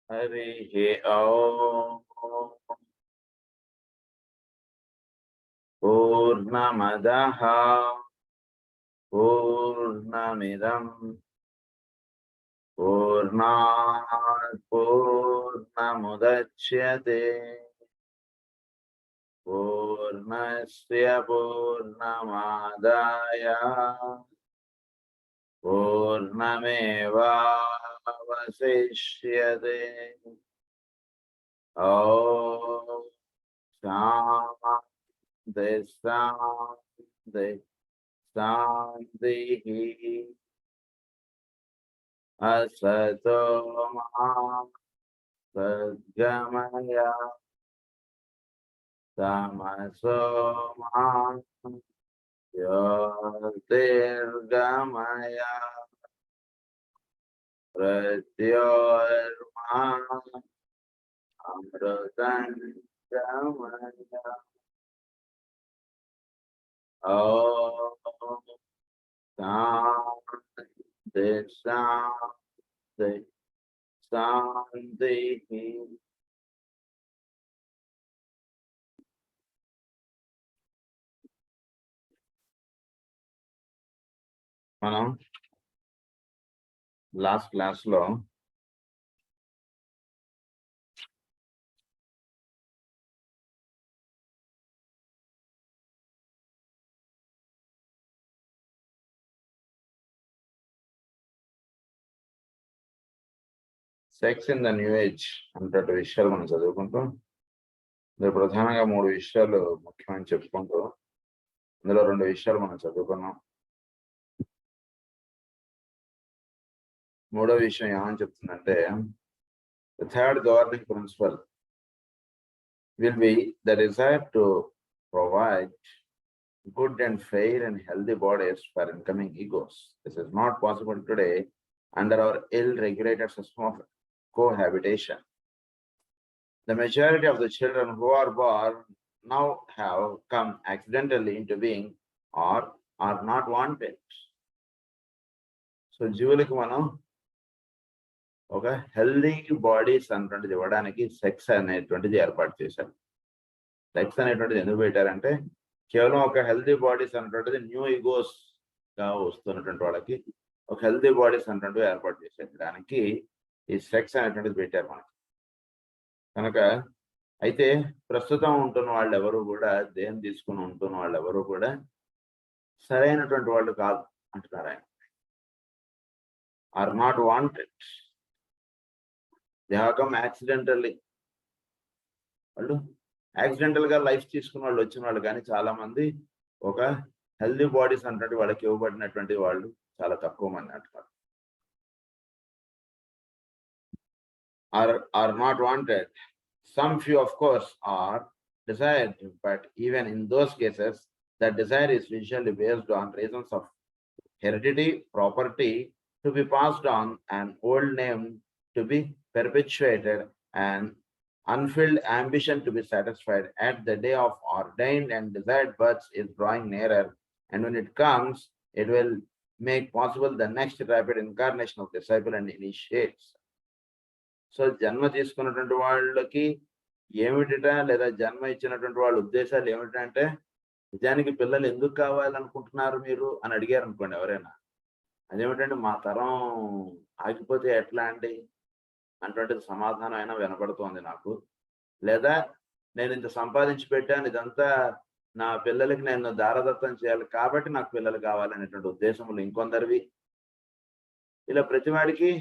हरिः ओम् पूर्णमदः पूर्णमिदं पूर्णात् पूर्णमुदच्यते पूर्णस्य पूर्णमादाय पूर्णमेवावशिष्यते। ॐ शान्ति शान्ति शान्तिः। असतो मा सद्गमय तमसो मा ज्योतिर्गमय मृत्योर्मा अमृतं गमय। ॐ शान्ति शान्ति शान्तिः। మనం లాస్ట్ క్లాస్లో sex in the new age అంటే విషయాలు మనం చదువుకుంటూ ఇందులో ప్రధానంగా 3 విషయాలు ముఖ్యమని చెప్పుకుంటూ ఇందులో 2 విషయాలు మనం చదువుకున్నాం. 3వ విషయం ఏమని చెప్తుందంటే the third governing principle will be the desire to provide good and fair and healthy bodies for incoming egos. This is not possible today under our ill-regulated system of cohabitation. The majority of the children who are born now have come accidentally into being or are not wanted. So జీవులకు మనం ఒక healthy bodies అనేటువంటిది ఇవ్వడానికి sex అనేటువంటిది ఏర్పాటు చేశారు. Sex అనేటువంటిది ఎందుకు పెట్టారంటే కేవలం ఒక హెల్దీ బాడీస్ అనేటువంటిది న్యూ ఈగోస్ గా వస్తున్నటువంటి వాళ్ళకి ఒక హెల్దీ బాడీస్ అనేటువంటివి ఏర్పాటు చేశారు. దానికి ఈ సెక్స్ అనేటువంటిది పెట్టారు మనకి. కనుక అయితే ప్రస్తుతం ఉంటున్న వాళ్ళు ఎవరు కూడా దేని తీసుకుని ఉంటున్న వాళ్ళు ఎవరు కూడా సరైనటువంటి వాళ్ళు కాదు అంటున్నారు ఆయన. Are not wanted. They have come accidentally. వాళ్ళు యాక్సిడెంటల్ గా లైఫ్ తీసుకున్న వాళ్ళు వచ్చిన వాళ్ళు, కానీ చాలా మంది ఒక హెల్దీ బాడీస్ అంటే వాళ్ళకి ఇవ్వబడినటువంటి వాళ్ళు చాలా తక్కువ మంది అంటున్నారు. Are not wanted. Some few of course are desired, but even in those cases that desire is usually based on reasons of heredity, property to be passed on, an old name to be perpetuated, and unfilled ambition to be satisfied at the day of ordained and desired birth is drawing nearer, and when it comes it will make possible the next rapid incarnation of disciple and initiates. So జన్మ తీసుకున్నటువంటి వాళ్ళకి ఏమిటిట, లేదా జన్మ ఇచ్చినటువంటి వాళ్ళ ఉద్దేశాలు ఏమిటంటే నిజానికి పిల్లలు ఎందుకు కావాలనుకుంటున్నారు మీరు అని అడిగారు అనుకోండి ఎవరైనా, అదేమిటంటే మా తరం ఆగిపోతే ఎట్లా అండి అటువంటిది సమాధానం అయినా వినపడుతోంది నాకు. లేదా నేను ఇంత సంపాదించి పెట్టాను, ఇదంతా నా పిల్లలకి నేను దారదత్తం చేయాలి కాబట్టి నాకు పిల్లలు కావాలనేటువంటి ఉద్దేశములు ఇంకొందరివి. ఇలా ప్రతివాడికి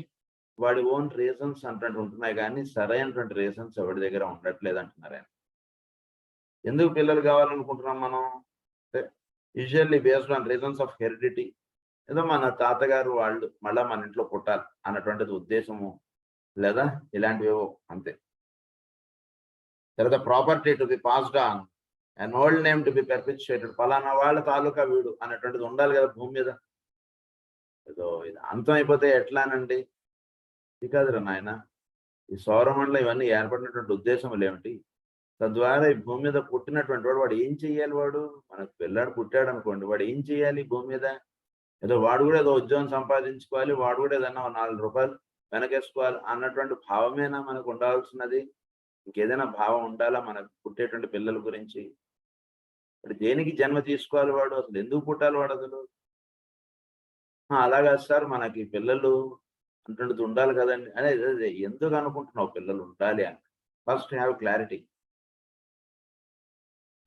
వాడి ఓన్ రీజన్స్ అంటూ ఉంటున్నాయి, కానీ సరైనటువంటి రీజన్స్ ఎవరి దగ్గర ఉండట్లేదు అంటున్నారు ఆయన. ఎందుకు పిల్లలు కావాలనుకుంటున్నాం మనం? Usually based on reasons of heredity. ఏదో మన తాతగారు వాళ్ళు మళ్ళా మన ఇంట్లో పుట్టాలి అన్నటువంటిది ఉద్దేశము, లేదా ఇలాంటివేవో అంతే. తర్వాత property to be passed on, and old name to be perpetuated. ఫలానా వాళ్ళ తాలూకా వీడు అన్నటువంటిది ఉండాలి కదా భూమి మీద. ఏదో ఇది అంతం అయిపోతే ఎట్లానండి? ఇది కాదురా నాయన. ఈ సౌరమండలం ఇవన్నీ ఏర్పడినటువంటి ఉద్దేశములు ఏమిటి? తద్వారా ఈ భూమి మీద పుట్టినటువంటి వాడు ఏం చెయ్యాలి? వాడు మనకు పిల్లాడు పుట్టాడు అనుకోండి, వాడు ఏం చెయ్యాలి భూమి మీద? ఏదో వాడు కూడా ఏదో ఉద్యోగం సంపాదించుకోవాలి, వాడు కూడా ఏదన్నా 4 రూపాయలు వెనకేసుకోవాలి అన్నటువంటి భావమేనా మనకు ఉండాల్సినది? ఇంకేదైనా భావం ఉండాలా మనకు పుట్టేటువంటి పిల్లల గురించి? ఇప్పుడు దేనికి జన్మ తీసుకోవాలి వాడు? అసలు ఎందుకు పుట్టాలి వాడు అసలు? అలాగా సార్ మనకి పిల్లలు అంటుండదు ఉండాలి కదండి. అదే ఎందుకు అనుకుంటున్నావు పిల్లలు ఉండాలి అని? First have clarity.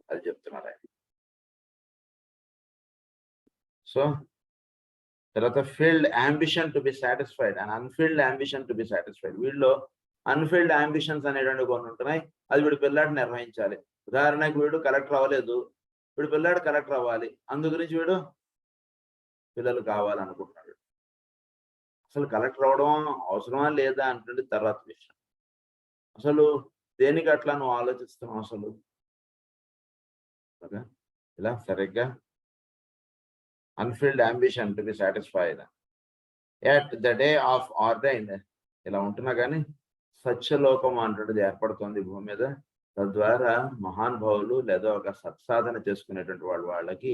అది చెప్తున్నారు ఆయన. సో తర్వాత field ambition to be satisfied and unfilled ambition to be satisfied. వీళ్ళు అన్ఫీల్డ్ అంబిషన్స్ అనేటువంటి కొన్ని ఉంటున్నాయి. అది వీడు పిల్లాడు నిర్వహించాలి. ఉదాహరణకు వీడు కలెక్టర్ అవ్వలేదు, వీడు పిల్లాడు కలెక్టర్ అవ్వాలి. అందు గురించి వీడు పిల్లలు కావాలనుకుంటున్నాడు. అసలు కలెక్టర్ అవ్వడం అవసరమా లేదా అంటే తర్వాత విషయం. అసలు దేనికి అట్లా నువ్వు ఆలోచిస్తున్నావు అసలు? ఇలా సరిగ్గా unfilled ambition to be satisfied. Yet the day of ordained ఇలా ఉంటున్నా కానీ సత్యలోకం అంటున్నది ఏర్పడుతుంది భూమి మీద. తద్వారా మహానుభావులు లేదా ఒక సత్సాధన చేసుకునేటువంటి వాళ్ళకి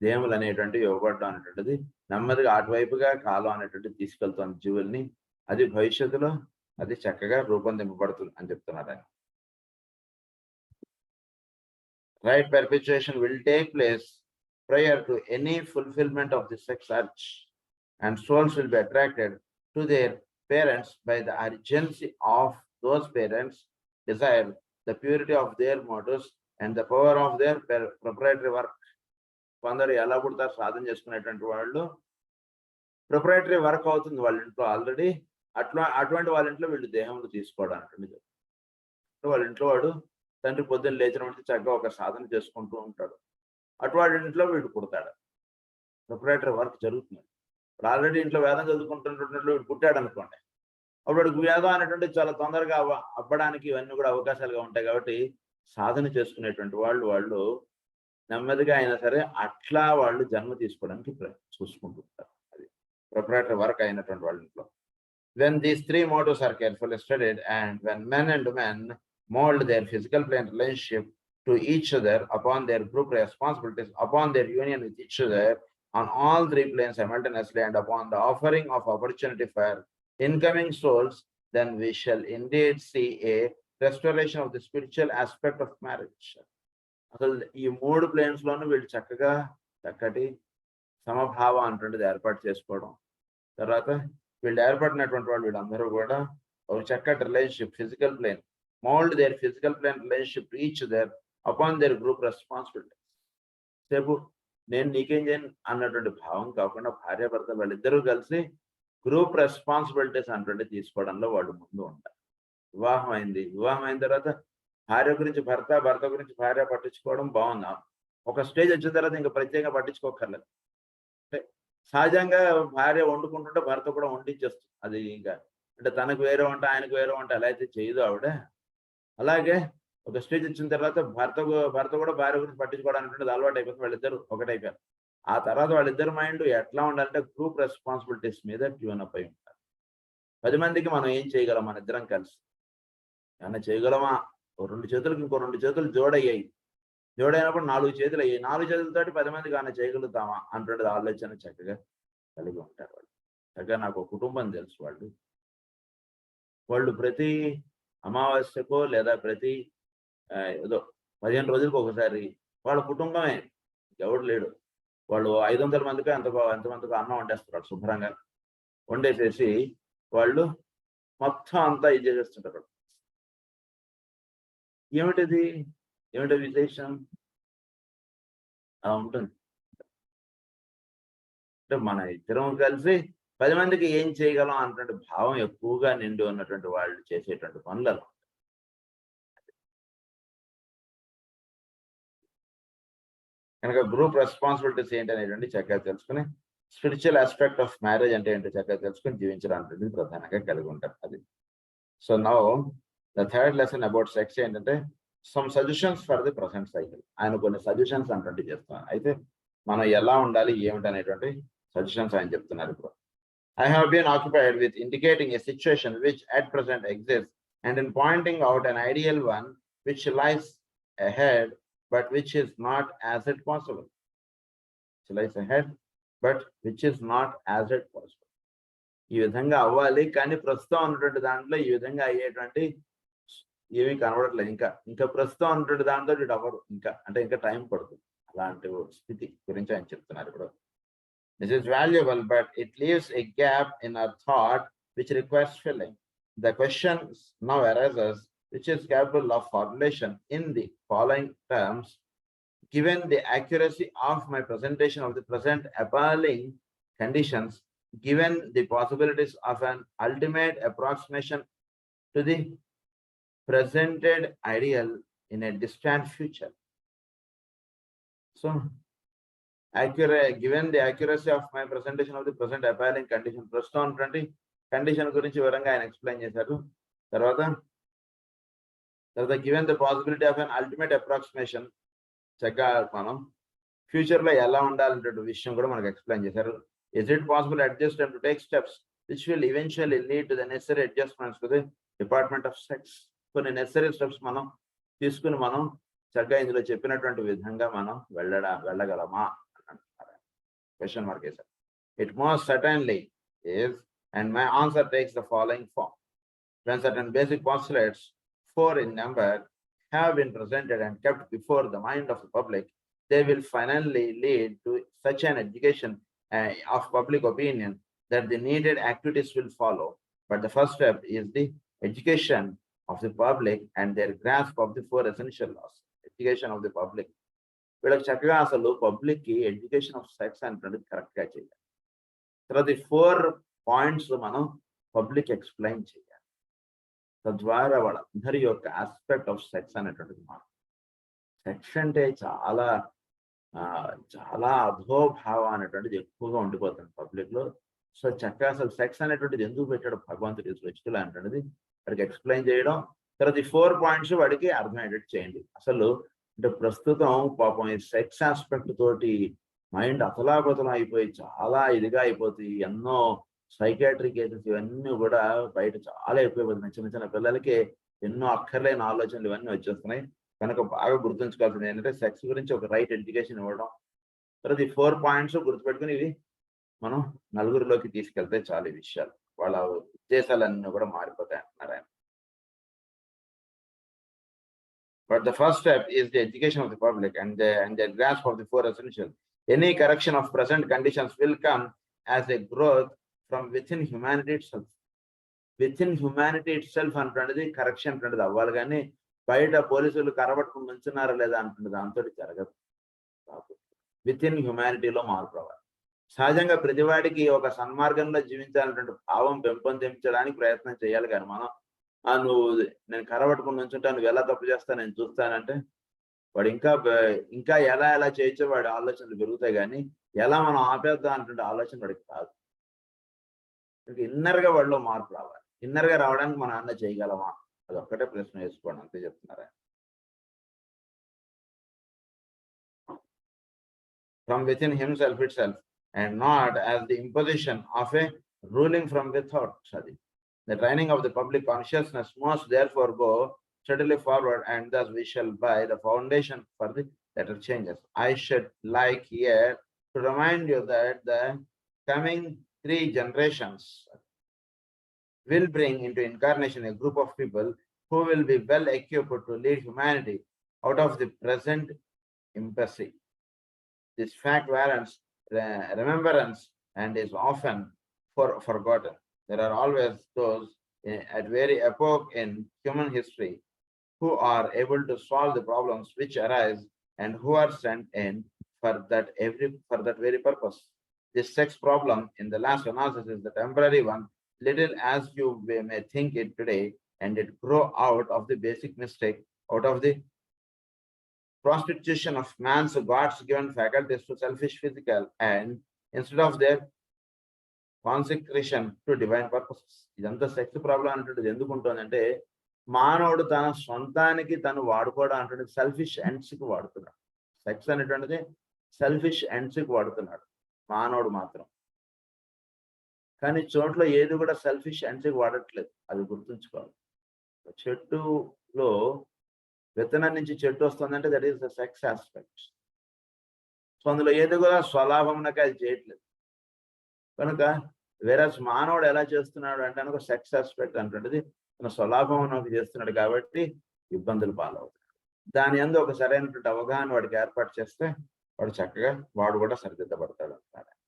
దేములు అనేటువంటివి ఇవ్వబడడం అనేటువంటిది నెమ్మదిగా అటువైపుగా కాలం అనేటువంటిది తీసుకెళ్తుంది జీవుల్ని. అది భవిష్యత్తులో అది చక్కగా రూపొందింపబడుతుంది అని చెప్తున్నారు ఆయన. Right perpetuation will take place prior to any fulfillment of the sex urge, and souls will be attracted to their parents by the urgency of those parents' desire, the purity of their motives, and the power of their proprietary work. కొందరు ఎలా పుడతారు సాధన చేసుకునేటువంటి వాళ్ళు proprietary work అవుతుంది వాళ్ళ ఇంట్లో already. అటువంటి వాళ్ళ ఇంట్లో వీళ్ళు దేహంలో తీసుకోవడానికి వాళ్ళ ఇంట్లో వాడు తండ్రి పొద్దున్న లేచిన వెంటనే చక్కగా ఒక సాధన చేసుకుంటూ ఉంటాడు. అటువంటి ఇంట్లో వీడు పుడతాడు. ప్రొప్రైటరీ వర్క్ జరుగుతుంది. ఇప్పుడు ఆల్రెడీ ఇంట్లో వేదం చదువుకుంటున్నట్లు వీడు పుట్టాడు అనుకోండి, అప్పుడు వేదం అనేటువంటి చాలా తొందరగా అవ్వడానికి ఇవన్నీ కూడా అవకాశాలుగా ఉంటాయి. కాబట్టి సాధన చేసుకునేటువంటి వాళ్ళు నెమ్మదిగా అయినా సరే అట్లా వాళ్ళు జన్మ తీసుకోవడానికి చూసుకుంటుంటారు. అది ప్రొప్రైటరీ వర్క్ అయినటువంటి వాళ్ళ ఇంట్లో. When these three motives are carefully studied, and when men and women mold their physical plane relationship to each other upon their group responsibilities, upon their union with each other on all three planes simultaneously, and upon the offering of opportunity for incoming souls, then we shall indeed see a restoration of the spiritual aspect of marriage. అసలు ఈ మూడు planes లోనూ వీళ్ళు చక్కటి సమభావం అంటుండేది ఏర్పాటు చేసుకోవడం. తర్వాత వీళ్ళు ఏర్పడినటువంటి వాళ్ళు వీళ్ళందరూ కూడా ఒక చక్కటి relationship, physical plane, mould their physical plane relationship to each other upon their group responsibility. సేపు నేను నీకేం చేయను అన్నటువంటి భావం కాకుండా భార్యాభర్త వాళ్ళిద్దరూ కలిసి గ్రూప్ రెస్పాన్సిబిలిటీస్ అంటే తీసుకోవడంలో వాళ్ళు ముందు ఉంటారు. వివాహం అయిన తర్వాత భార్య గురించి భర్త గురించి భార్య పట్టించుకోవడం బాగుంది. ఒక స్టేజ్ వచ్చిన తర్వాత ఇంకా ప్రత్యేకంగా పట్టించుకోకర్లేదు. అంటే సహజంగా భార్య వండుకుంటుంటే భర్త కూడా వండించేస్తుంది. అది ఇంకా అంటే తనకు వేరే వంట ఆయనకు వేరే వంట ఎలా అయితే చేయదు ఆవిడ, అలాగే ఒక స్టేజ్ వచ్చిన తర్వాత భర్త కూడా భార్య గురించి పట్టించుకోవడానికి అలవాటు అయిపోతుంది. వాళ్ళిద్దరు ఒకటైపోయారు. ఆ తర్వాత వాళ్ళిద్దరు మైండ్ ఎట్లా ఉండాలంటే గ్రూప్ రెస్పాన్సిబిలిటీస్ మీద ట్యూన్ అప్ అయి ఉంటారు. 10 మందికి మనం ఏం చేయగలం మన ఇద్దరం కలిసి? ఏమన్నా చేయగలమా? 2 చేతులకు ఇంకో 2 చేతులు జోడయ్యాయి. జోడైనప్పుడు 4 చేతులు అయ్యాయి. 4 చేతులతోటి 10 మందికి ఏమైనా చేయగలుగుతామా అంటున్నది ఆలోచన చక్కగా కలిగి ఉంటారు వాళ్ళు. చక్కగా నాకు ఒక కుటుంబం తెలుసు. వాళ్ళు ప్రతి అమావాస్యకో లేదా ప్రతి ఏదో 15 రోజులకు ఒకసారి వాళ్ళ కుటుంబమే, ఎవడు లేడు, వాళ్ళు 500 మందికి ఎంతమందికో అన్నం వండేస్తారు శుభ్రంగా. వండేసేసి వాళ్ళు మొత్తం అంతా ఇది చేసేస్తుంటారు. ఏమిటి విశేషం? అలా ఉంటుంది. అంటే మన ఇద్దరం కలిసి 10 మందికి ఏం చేయగలం అన్నటువంటి భావం ఎక్కువగా నిండి ఉన్నటువంటి వాళ్ళు చేసేటువంటి పనులు. కనుక గ్రూప్ రెస్పాన్సిబిలిటీస్ ఏంటి అనేటువంటి చక్కగా తెలుసుకుని స్పిరిచువల్ ఆస్పెక్ట్ ఆఫ్ మ్యారేజ్ అంటే ఏంటో చక్కగా తెలుసుకుని జీవించడానికి ప్రధానంగా కలిగి ఉంటారు. అది. So now the third lesson about sex ఏంటంటే some suggestions for the present cycle. ఆయన కొన్ని సజెషన్స్ అంటే చేస్తున్నారు. అయితే మనం ఎలా ఉండాలి ఏమిటి అనేటువంటి సజెషన్స్ ఆయన చెప్తున్నారు. ఇప్పుడు I have been occupied with indicating a situation which at present exists, and in pointing out an ideal one which lies ahead but which is not as it possible. Which lies ahead but which is not as it possible. ఈ విధంగా అవ్వాలి, కానీ ప్రస్తుతం ఉన్నటువంటి దాంట్లో ఈ విధంగా అయ్యేటువంటి ఏమీ కనబడట్లేదు. ఇంకా ప్రస్తుతం ఉన్నటువంటి దాంతో ఇటు అవ్వదు, ఇంకా టైం పడుతుంది. అలాంటి స్థితి గురించి ఆయన చెప్తున్నారు ఇప్పుడు. This is valuable, but it leaves a gap in our thought which requires filling. The question now arises, which is capable of formulation in the following terms: given the accuracy of my presentation of the present appalling conditions, given the possibilities of an ultimate approximation to the presented ideal in a distant future. So, given the accuracy of my presentation of the present appalling condition, ప్రస్తుతం ఉన్నటువంటి condition గురించి వివరంగా ఆయన explain చేశారు. తర్వాత given the possibility of an ultimate approximation, చక్కగా మనం future లో ఎలా ఉండాలనే విషయం కూడా మనకు ఎక్స్ప్లెయిన్ చేశారు. Is it possible at this time to take steps which will eventually lead to the necessary adjustments to the Department of Sex? కొన్ని నెసరీ స్టెప్స్ మనం తీసుకుని మనం చక్కగా ఇందులో చెప్పినటువంటి విధంగా మనం వెళ్ళగలమా అంటున్నారు. క్వశ్చన్ మార్క్ వేశారు. It most certainly is, and my answer takes the following form. When certain basic postulates, 4 in number, have been presented and kept before the mind of the public, they will finally lead to such an education of public opinion that the needed activities will follow. But the first step is the education of the public and their grasp of the 4 essential laws. Education of the public. వీళ్ళకి చక్కగా అసలు public కి education of sex అనేటువంటిది correct గా చేయాలి. తర్వాత 4 points మనం public explain చేయాలి. తద్వారా వాళ్ళందరి యొక్క ఆస్పెక్ట్ ఆఫ్ సెక్స్ అనేటువంటిది మనం సెక్స్ అంటే చాలా అధోభావం అనేటువంటిది ఎక్కువగా ఉండిపోతుంది పబ్లిక్ లో. సో చక్కగా అసలు సెక్స్ అనేటువంటిది ఎందుకు పెట్టాడు భగవంతుడి సృష్టిలో అనేటువంటిది వాడికి ఎక్స్ప్లెయిన్ చేయడం. తర్వాత ఈ 4 పాయింట్స్ వాడికి అర్థమయ్యేటట్టు చేయండి. అసలు అంటే ప్రస్తుతం పాపం ఈ సెక్స్ ఆస్పెక్ట్ తోటి మైండ్ అతలాకుతలం అయిపోయి చాలా ఇదిగా అయిపోతుంది. ఎన్నో సైకాట్రీ కేసెస్ ఇవన్నీ కూడా బయట చాలా ఎక్కువైపోతున్నాయి. చిన్న చిన్న పిల్లలకి ఎన్నో అక్కర్లేని ఆలోచనలు ఇవన్నీ వచ్చేస్తున్నాయి. కనుక బాగా గుర్తుంచుకోవాల్సింది ఏంటంటే సెక్స్ గురించి ఒక రైట్ ఎడ్యుకేషన్ ఇవ్వడం. తర్వాత ఈ 4 పాయింట్స్ గుర్తుపెట్టుకుని ఇవి మనం నలుగురిలోకి తీసుకెళ్తే చాలు ఈ విషయాలు. వాళ్ళ ఉద్దేశాలన్నీ కూడా మారిపోతాయి అంటున్నారు ఆయన. But the first step is the education of the public and the grasp of the 4 essentials. Any correction of present conditions will come as a growth from within humanity itself. Within humanity itself అంటున్నది correction అంటున్నది అవ్వాలి, కానీ బయట పోలీసులు కరబట్టుకుని ఉంచున్నారా లేదా అంటున్నది దాంతో జరగదు. విత్ ఇన్ హ్యుమానిటీలో మార్పు రావాలి. సహజంగా ప్రతివాడికి ఒక సన్మార్గంలో జీవించాలన్నటువంటి భావం పెంపొందించడానికి ప్రయత్నం చేయాలి. కానీ మనం నేను కరబట్టుకుని ఉంచుంటా, నువ్వు ఎలా తప్పు చేస్తా నేను చూస్తానంటే వాడు ఇంకా ఎలా చేయొచ్చో వాడి ఆలోచనలు పెరుగుతాయి, కానీ ఎలా మనం ఆపేద్దాం అంటుంటే ఆలోచన వాడికి కాదు. ఇన్నర్ గా వాడిలో మార్పు రావాలి. ఇన్నర్ గా రావడానికి మనం అన్న చేయగలమా, అది ఒక్కటే ప్రశ్న వేసుకోండి, అంతే చెప్తున్నారా. From within himself itself and not as the imposition of a ruling from without. The training of the public consciousness must therefore go steadily forward, and thus we shall buy the foundation for the later changes. I should like here to remind you that the coming 3 generations will bring into incarnation a group of people who will be well equipped to lead humanity out of the present impasse. This fact warrants remembrance and is often forgotten. There are always those at very epoch in human history who are able to solve the problems which arise and who are sent in for that very purpose. This sex problem in the last analysis is the temporary one, little as you may think it today, and it grow out of the basic mistake, out of the prostitution of man's God's given faculties to selfish physical and instead of their consecration to divine purposes. ఇదంతా sex problem అంటుండేది ఎందుకు ఉంటుందంటే మానవుడు తన సొంతానికి తను వాడుకోవడం అంటే selfish ends కి వాడుతున్నాడు. Sex అనేటువంటిది సెల్ఫిష్ ఎండ్స్ కి వాడుతున్నాడు మానవుడు మాత్రం. కానీ చోట్ల ఏది కూడా సెల్ఫిష్ ఎండ్స్ కి వాడట్లేదు, అది గుర్తుంచుకోవాలి. చెట్టులో విత్తనం నుంచి చెట్టు వస్తుందంటే that is the sex aspect. So అందులో ఏది కూడా స్వలాభంగా అది చేయట్లేదు. కనుక వేరస్ మానవుడు ఎలా చేస్తున్నాడు అంటే ఒక సెక్స్ ఆస్పెక్ట్ అంటుంటది తన స్వలాభం చేస్తున్నాడు కాబట్టి ఇబ్బందులు పాలవుతాడు. దాని యందు ఒక సరైనటువంటి అవగాహన వాడికి ఏర్పాటు చేస్తే వాడు చక్కగా వాడు కూడా సరిదిద్దబడతాడు అంటారు.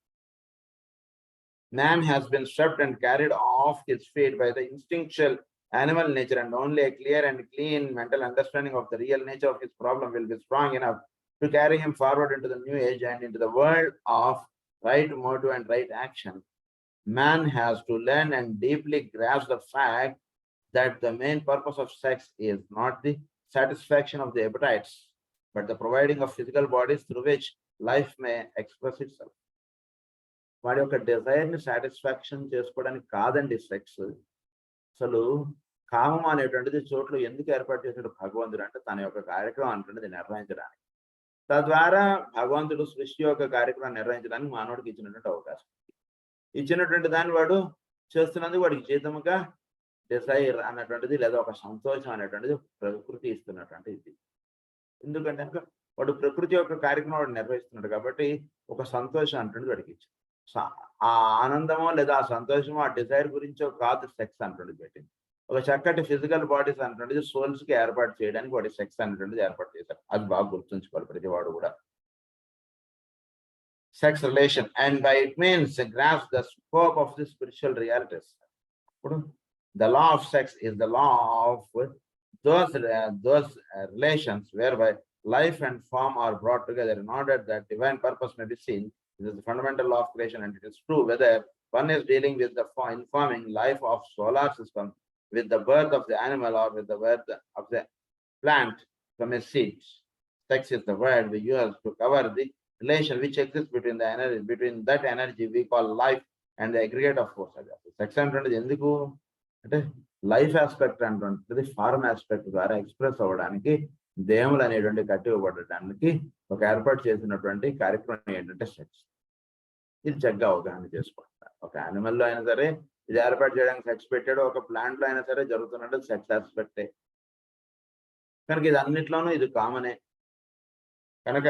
Man has been stripped and carried off his feet by the instinctual animal nature, and only a clear and clean mental understanding of the real nature of his problem will be strong enough to carry him forward into the new age and into the world of right motive and right action. Man has to learn and deeply grasp the fact that the main purpose of sex is not the satisfaction of the appetites, but the providing of physical bodies through which life may express itself. వాడి యొక్క డిజైర్ని satisfaction చేసుకోవడానికి కాదండి sex. అసలు కామం అనేటువంటిది చోట్ల ఎందుకు ఏర్పాటు చేశాడు భగవంతుడు అంటే తన యొక్క కార్యక్రమం అనేటువంటిది నిర్వహించడానికి. తద్వారా భగవంతుడు సృష్టి యొక్క కార్యక్రమం నిర్వహించడానికి మానవుడికి ఇచ్చినటువంటి అవకాశం. ఇచ్చినటువంటి దాన్ని వాడు చేస్తున్నందుకు వాడికి జీతముగా డిజైర్ అన్నటువంటిది లేదా ఒక సంతోషం అనేటువంటిది ప్రకృతి ఇస్తున్నటువంటి ఇది. ఎందుకంటే వాడు ప్రకృతి యొక్క కార్యక్రమం వాడు నిర్వహిస్తున్నాడు కాబట్టి ఒక సంతోషం అంటుండీ వాడికి ఇచ్చింది. ఆ ఆనందమో లేదా ఆ సంతోషమో ఆ డిజైర్ గురించో కాదు సెక్స్ అంటుండీ పెట్టింది. ఒక చక్కటి ఫిజికల్ బాడీస్ అంటుండీ సోల్స్ కి ఏర్పాటు చేయడానికి వాడి సెక్స్ అనేటువంటిది ఏర్పాటు చేశారు. అది బాగా గుర్తుంచుకోవాలి ప్రతి వాడు కూడా. Sex relation, and by it means grasp the scope of the spiritual realities. The law of sex is the law of those relations whereby life and form are brought together in order that divine purpose may be seen. This is the fundamental law of creation, and it is true whether one is dealing with the informing life of solar system, with the birth of the animal, or with the birth of the plant from a seed. Sex is the word we use to cover the relation which exists between the energy, between that energy we call life and the aggregate of force. Sex అంటున్నది ఎందుకు అంటే life aspect అంటుంటది form aspect ద్వారా express అవ్వడానికి దేహములు అనేటువంటి కట్టివ్వబడటానికి ఒక ఏర్పాటు చేసినటువంటి కార్యక్రమం ఏంటంటే సెక్స్. ఇది చక్కగా అవగాహన చేసుకుంటారు. ఒక యానిమల్లో అయినా సరే ఇది ఏర్పాటు చేయడానికి సెక్స్ పెట్టాడు, ఒక ప్లాంట్ లో అయినా సరే జరుగుతున్నట్టు సెక్స్ ఆస్పెక్టే కనుక ఇది అన్నిట్లోనూ ఇది కామనే. కనుక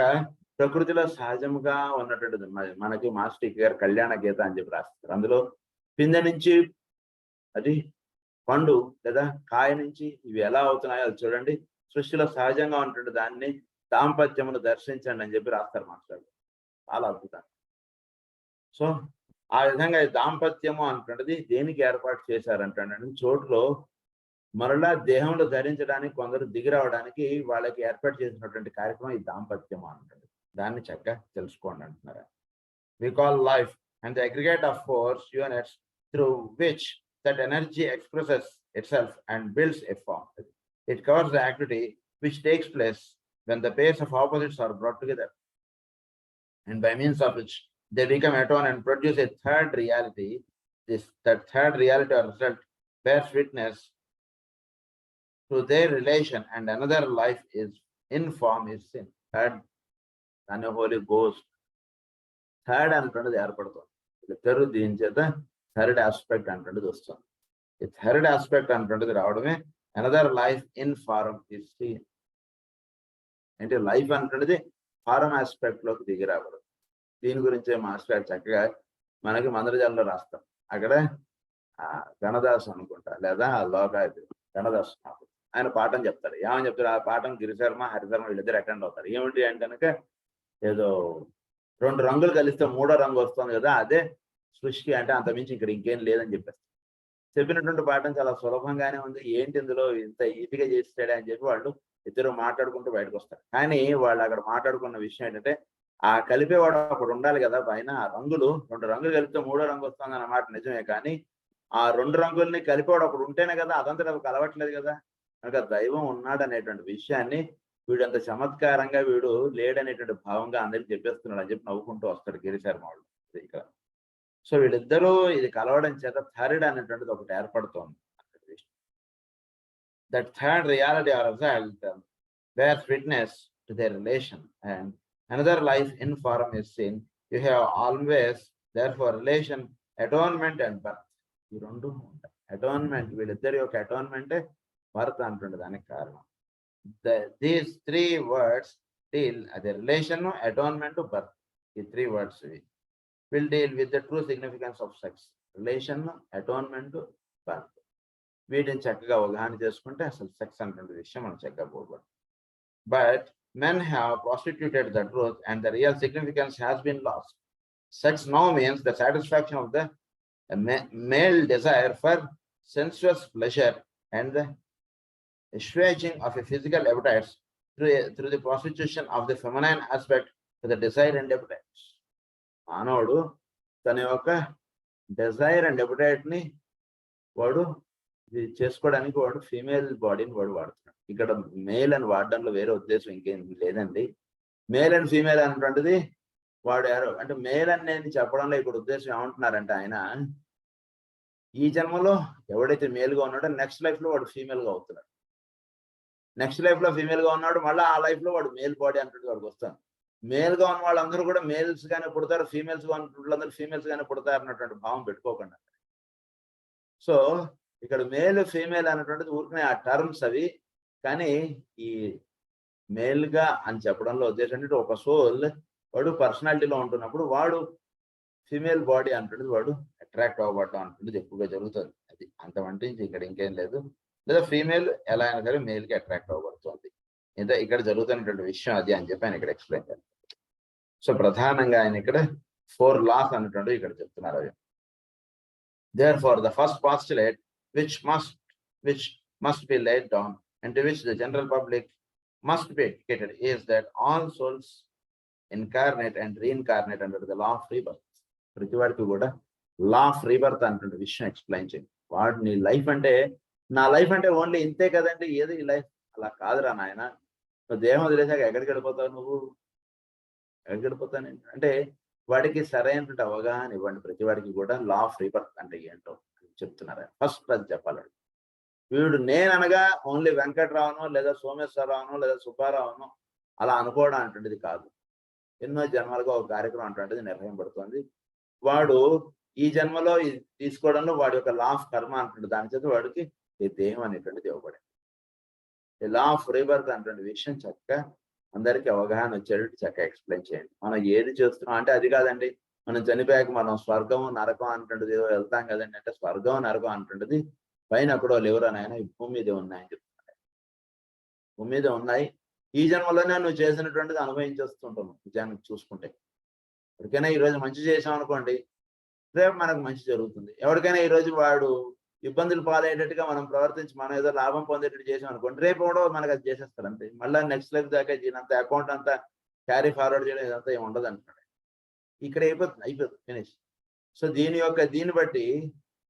ప్రకృతిలో సహజంగా ఉన్నటువంటిది మనకి మాస్టర్ గారు కళ్యాణ గీత అని చెప్పి రాస్తారు. అందులో పిందె నుంచి అది పండు లేదా కాయ నుంచి ఇవి ఎలా అవుతున్నాయో అది చూడండి, సృష్టిలో సహజంగా ఉంటుంది దాన్ని దాంపత్యమును దర్శించండి అని చెప్పి రాస్తారు మాస్టర్. చాలా అద్భుతం. సో ఆ విధంగా దాంపత్యము అంటున్నది దేనికి ఏర్పాటు చేశారంటే చోటులో మరలా దేహంలో ధరించడానికి కొందరు దిగి రావడానికి వాళ్ళకి ఏర్పాటు చేసినటువంటి కార్యక్రమం ఈ దాంపత్యము అంటుంది. దాన్ని చక్కగా తెలుసుకోండి అంటున్నారు. We call life and the aggregate of force units through which that energy expresses itself and builds a form. It covers the activity which takes place when the pairs of opposites are brought together, and by means of which they become at one and produce a third reality. That third reality or result bears witness to their relation, and another life is in form is sin. Third, and holy ghost. Third అంటున్నది ఏర్పడుతుంది. ఇద్దరు దీని చేత third aspect అంటున్నది వస్తుంది. ఈ third aspect అంటున్నది రావడమే another life in form is seen. అంటే లైఫ్ అంటున్నది ఫారం ఆస్పెక్ట్ లోకి దిగి రావడం. దీని గురించే మాస్టర్ చక్కగా మనకి మందరజాలలో రాస్తాం. అక్కడ గణదాస్ అనుకుంటా లేదా లోకాది గణదాస్ ఆయన పాఠం చెప్తారు. ఏమని చెప్తారు ఆ పాఠం గిరిశర్మ హరిశర్మ వీళ్ళిద్దరు అటెండ్ అవుతారు. ఏమిటి అంటే కనుక ఏదో 2 రంగులు కలిస్తే 3వ రంగు వస్తుంది కదా, అదే సృష్టి అంటే అంతమించి ఇక్కడ ఇంకేం లేదని చెప్పేస్తారు. చెప్పినటువంటి పాఠం చాలా సులభంగానే ఉంది, ఏంటి ఇందులో ఇంత ఈజీగా చేస్తాడే అని చెప్పి వాళ్ళు ఇద్దరు మాట్లాడుకుంటూ బయటకు వస్తారు. కానీ వాళ్ళు అక్కడ మాట్లాడుకున్న విషయం ఏంటంటే ఆ కలిపేవాడు ఒకడు ఉండాలి కదా పైన. ఆ రంగులు 2 రంగులు కలిపితే 3వ రంగు వస్తుంది అన్నమాట నిజమే, కానీ ఆ 2 రంగుల్ని కలిపేవాడు ఒకడు ఉంటేనే కదా, అదంతా అది కలవట్లేదు కదా. కనుక దైవం ఉన్నాడు అనేటువంటి విషయాన్ని వీడంత చమత్కారంగా వీడు లేడనేటువంటి భావంగా అందరికి చెప్పేస్తున్నాడు అని చెప్పి నవ్వుకుంటూ వస్తాడు గిరిశర్మ వాళ్ళు ఇక్కడ. సో వీళ్ళిద్దరూ ఇది కలవడం చేత థర్డ్ అనేటువంటిది ఒకటి ఏర్పడుతోంది. That third reality or result bears witness to their relation and another life in form is seen. You have always there for relation atonement and birth. ఈ రెండు ఉంటాయి. అటోన్మెంట్ వీళ్ళిద్దరి యొక్క అటోన్మెంటే బర్త్ అంటుండే దానికి కారణం. These 3 words deal the relation, atonement to birth. The 3 words will deal with the true significance of sex. Relation, atonement, birth. వీటిని చక్కగా అవగాహన చేసుకుంటే అసలు సెక్స్ అనే విషయం మనం చక్కగా పోకూడదు. But men have prostituted the truth and the real significance has been lost. Sex now means the satisfaction of the male desire for sensuous pleasure and the assuaging of a physical appetites through the prostitution of the feminine aspect to the desire and appetites. మానవుడు తన యొక్క desire and appetite ని వాడు చేసుకోవడానికి వాడు female బాడీని వాడు వాడుతున్నాడు. ఇక్కడ మేల్ అని వాడడంలో వేరే ఉద్దేశం ఇంకేం లేదండి. మేల్ అండ్ ఫీమేల్ అనేటువంటిది వాడు అంటే మేల్ అనేది చెప్పడంలో ఇక్కడ ఉద్దేశం ఏమంటున్నారంటే ఆయన ఈ జన్మలో ఎవడైతే మేల్గా ఉన్నాడో నెక్స్ట్ లైఫ్ లో వాడు ఫీమేల్ గా అవుతున్నాడు. నెక్స్ట్ లైఫ్ లో ఫీమేల్ గా ఉన్నాడు, మళ్ళీ ఆ లైఫ్ లో వాడు మేల్ బాడీ అంటే వాడికి వస్తాడు. మేల్ గా ఉన్న వాళ్ళందరూ కూడా మేల్స్ గానే పుడతారు, ఫీమేల్స్ గా ఉన్న వాళ్ళందరూ ఫీమేల్స్ గానే పుడతారు అన్నటువంటి భావం పెట్టుకోకుండా. సో ఇక్కడ మేల్ ఫీమేల్ అనేటువంటిది ఊరికనే ఆ టర్మ్స్ అవి, కానీ ఈ మేల్ గా అని చెప్పడంలో ఉద్దేశం అంటే ఒక సోల్ వాడు పర్సనాలిటీలో ఉంటున్నప్పుడు వాడు ఫీమేల్ బాడీ అంటున్నది వాడు అట్రాక్ట్ అవ్వబడటం అంటున్నది ఎక్కువగా జరుగుతుంది. అది అంత వంటి ఇక్కడ ఇంకేం లేదు. లేదా ఫీమేల్ ఎలా అయినా సరే మేల్ కి అట్రాక్ట్ అవ్వబడుతుంది. ఇంకా ఇక్కడ జరుగుతున్నటువంటి విషయం అది అని చెప్పి ఆయన ఇక్కడ ఎక్స్ప్లెయిన్ చేస్తారు. సో ప్రధానంగా ఆయన ఇక్కడ 4 laws అన్నటువంటి ఇక్కడ చెప్తున్నారు. అవి therefore the first postulate which must be laid down and to which the general public must be educated is that all souls incarnate and reincarnate under the law of rebirth. ప్రతి వాడికి కూడా లా of rebirth అన్నటువంటి విషయం explain చేయండి. వాడు నీ life అంటే నా లైఫ్ అంటే ఓన్లీ ఇంతే కదండి, ఏదో ఈ లైఫ్ అలా కాదురా నాయన, నువ్వు దేహం వదిలేసాక ఎక్కడికి వెళ్ళిపోతావు, నువ్వు ఎక్కడికి వెళ్ళిపోతాను అంటే వాడికి సరైనటువంటి అవగాహన ఇవ్వండి. ప్రతి వాడికి కూడా లా ఆఫ్ రీబర్త్ అంటే ఏంటో చెప్తున్నారు. ఫస్ట్ అది చెప్పాలి. వీడు నేననగా ఓన్లీ వెంకట్రావునో లేదా సోమేశ్వరరావునో లేదా సుబ్బారావునో అలా అనుకోవడం అంటుండేది కాదు. ఎన్నో జన్మలుగా ఒక కార్యక్రమం అంటుండేది నిర్వహింపబడుతుంది. వాడు ఈ జన్మలో తీసుకోవడంలో వాడి యొక్క లా ఆఫ్ కర్మ అంటుండే దాని చేత వాడికి ఈ దేహం అనేటువంటిది ఇవ్వబడింది. ఈ లా ఆఫ్ రీబర్త్ అనేటువంటి విషయం చక్కగా అందరికీ అవగాహన వచ్చేటట్టు చక్కగా ఎక్స్ప్లెయిన్ చేయండి. మనం ఏది చేస్తున్నాం అంటే అది కాదండి, మనం చనిపోయాక మనం స్వర్గం నరకం అంటుండేది ఏదో వెళ్తాం కదండి అంటే స్వర్గం నరకం అంటుండేది పైన అక్కడో లేవురా నాయన ఈ భూమి మీద ఉన్నాయని చెప్తున్నాడు. భూమి మీద ఉన్నాయి, ఈ జన్మలోనే నువ్వు చేసినటువంటిది అనుభవించేస్తుంటావు. నిజానికి చూసుకుంటే ఎవరికైనా ఈరోజు మంచి చేసాం అనుకోండి, రేపు మనకు మంచి జరుగుతుంది. ఎవరికైనా ఈరోజు వాడు ఇబ్బందులు పాలయ్యేటట్టుగా మనం ప్రవర్తించి మనం ఏదో లాభం పొందేటట్టు చేసాం అనుకోండి, రేపు కూడా మనకు అది చేసేస్తారు అంతే. మళ్ళీ నెక్స్ట్ లైఫ్ దాకా దీనంత అకౌంట్ అంతా క్యారీ ఫార్వర్డ్ చేయడం ఇదంతా ఏమి ఉండదు అంటున్నాడు. ఇక్కడ అయిపోతుంది ఫినిష్. సో దీన్ని బట్టి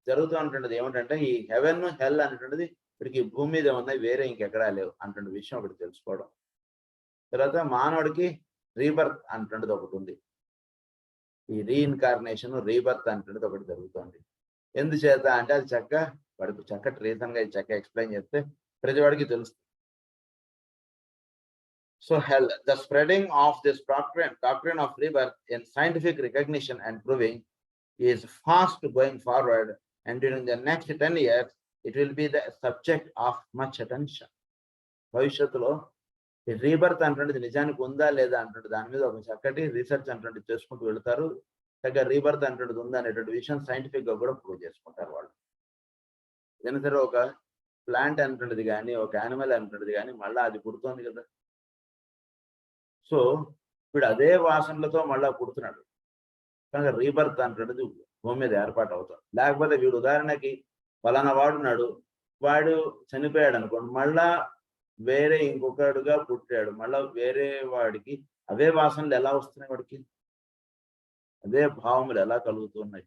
జరుగుతూ ఉంటుండదు ఏమిటంటే ఈ హెవెన్ హెల్ అనేటువంటిది ఇప్పటికి భూమి మీద ఉన్నాయి, వేరే ఇంకెక్కడా లేవు అంటున్న విషయం ఒకటి తెలుసుకోవడం. తర్వాత మానవుడికి రీబర్త్ అంటున్నది ఒకటి ఉంది. ఈ రీఇన్కార్నేషన్ రీబర్త్ అంటున్నది ఒకటి జరుగుతుంది. ఎందుచేత అంటే అది చక్కగా వాడికి చక్కటి రీజన్ గా చక్కగా ఎక్స్ప్లెయిన్ చేస్తే ప్రతి వాడికి తెలుస్తుంది. So hell, the spreading of this doctrine of rebirth in scientific recognition and proving is fast going forward, and during the next 10 years it will be the subject of much attention. భవిష్యత్తులో ఈ rebirth అంటున్నది నిజానికి ఉందా లేదా అంటుంటే దాని మీద ఒక చక్కటి రీసెర్చ్ అంటుంటే చేసుకుంటూ వెళ్తారు. చక్కగా రీబర్త్ అంటున్నది ఉందా అనేటువంటి విషయం సైంటిఫిక్ గా కూడా ప్రూవ్ చేసుకుంటారు వాళ్ళు. ఏదైనా సరే ఒక ప్లాంట్ అంటున్నది కానీ ఒక యానిమల్ అంటున్నది కానీ మళ్ళీ అది పుడుతోంది కదా. సో వీడు అదే వాసనలతో మళ్ళా పుడుతున్నాడు కనుక రీబర్త్ అంటున్నది భూమి మీద ఏర్పాటు అవుతాడు. లేకపోతే వీడు ఉదాహరణకి ఫలానా వాడున్నాడు, వాడు చనిపోయాడు అనుకోండి, మళ్ళా వేరే ఇంకొకడుగా పుట్టాడు, మళ్ళా వేరే వాడికి అవే వాసనలు ఎలా వస్తున్నాయి, వాడికి అదే భావములు ఎలా కలుగుతున్నాయి.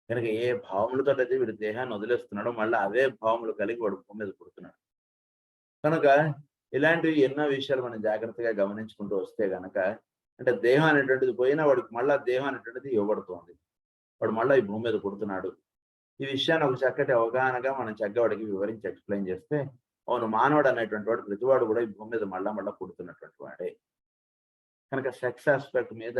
కనుక ఏ భావములతో అయితే వీడు దేహాన్ని వదిలేస్తున్నాడో మళ్ళీ అవే భావములు కలిగి వాడు భూమి మీద పుడుతున్నాడు. కనుక ఇలాంటివి ఎన్నో విషయాలు మనం జాగ్రత్తగా గమనించుకుంటూ వస్తే గనక అంటే దేహం అనేటువంటిది పోయినా వాడికి మళ్ళా దేహం అనేటువంటిది ఇవ్వబడుతుంది, వాడు మళ్ళీ ఈ భూమి మీద పుడుతున్నాడు. ఈ విషయాన్ని ఒక చక్కటి అవగాహనగా మనం చక్కగా వాడికి వివరించి ఎక్స్ప్లెయిన్ చేస్తే అవును మానవుడు అనేటువంటి వాడు ప్రతివాడు కూడా ఈ భూమి మీద మళ్ళా పుడుతున్నటువంటి వాడే. కనుక సెక్స్ ఆస్పెక్ట్ మీద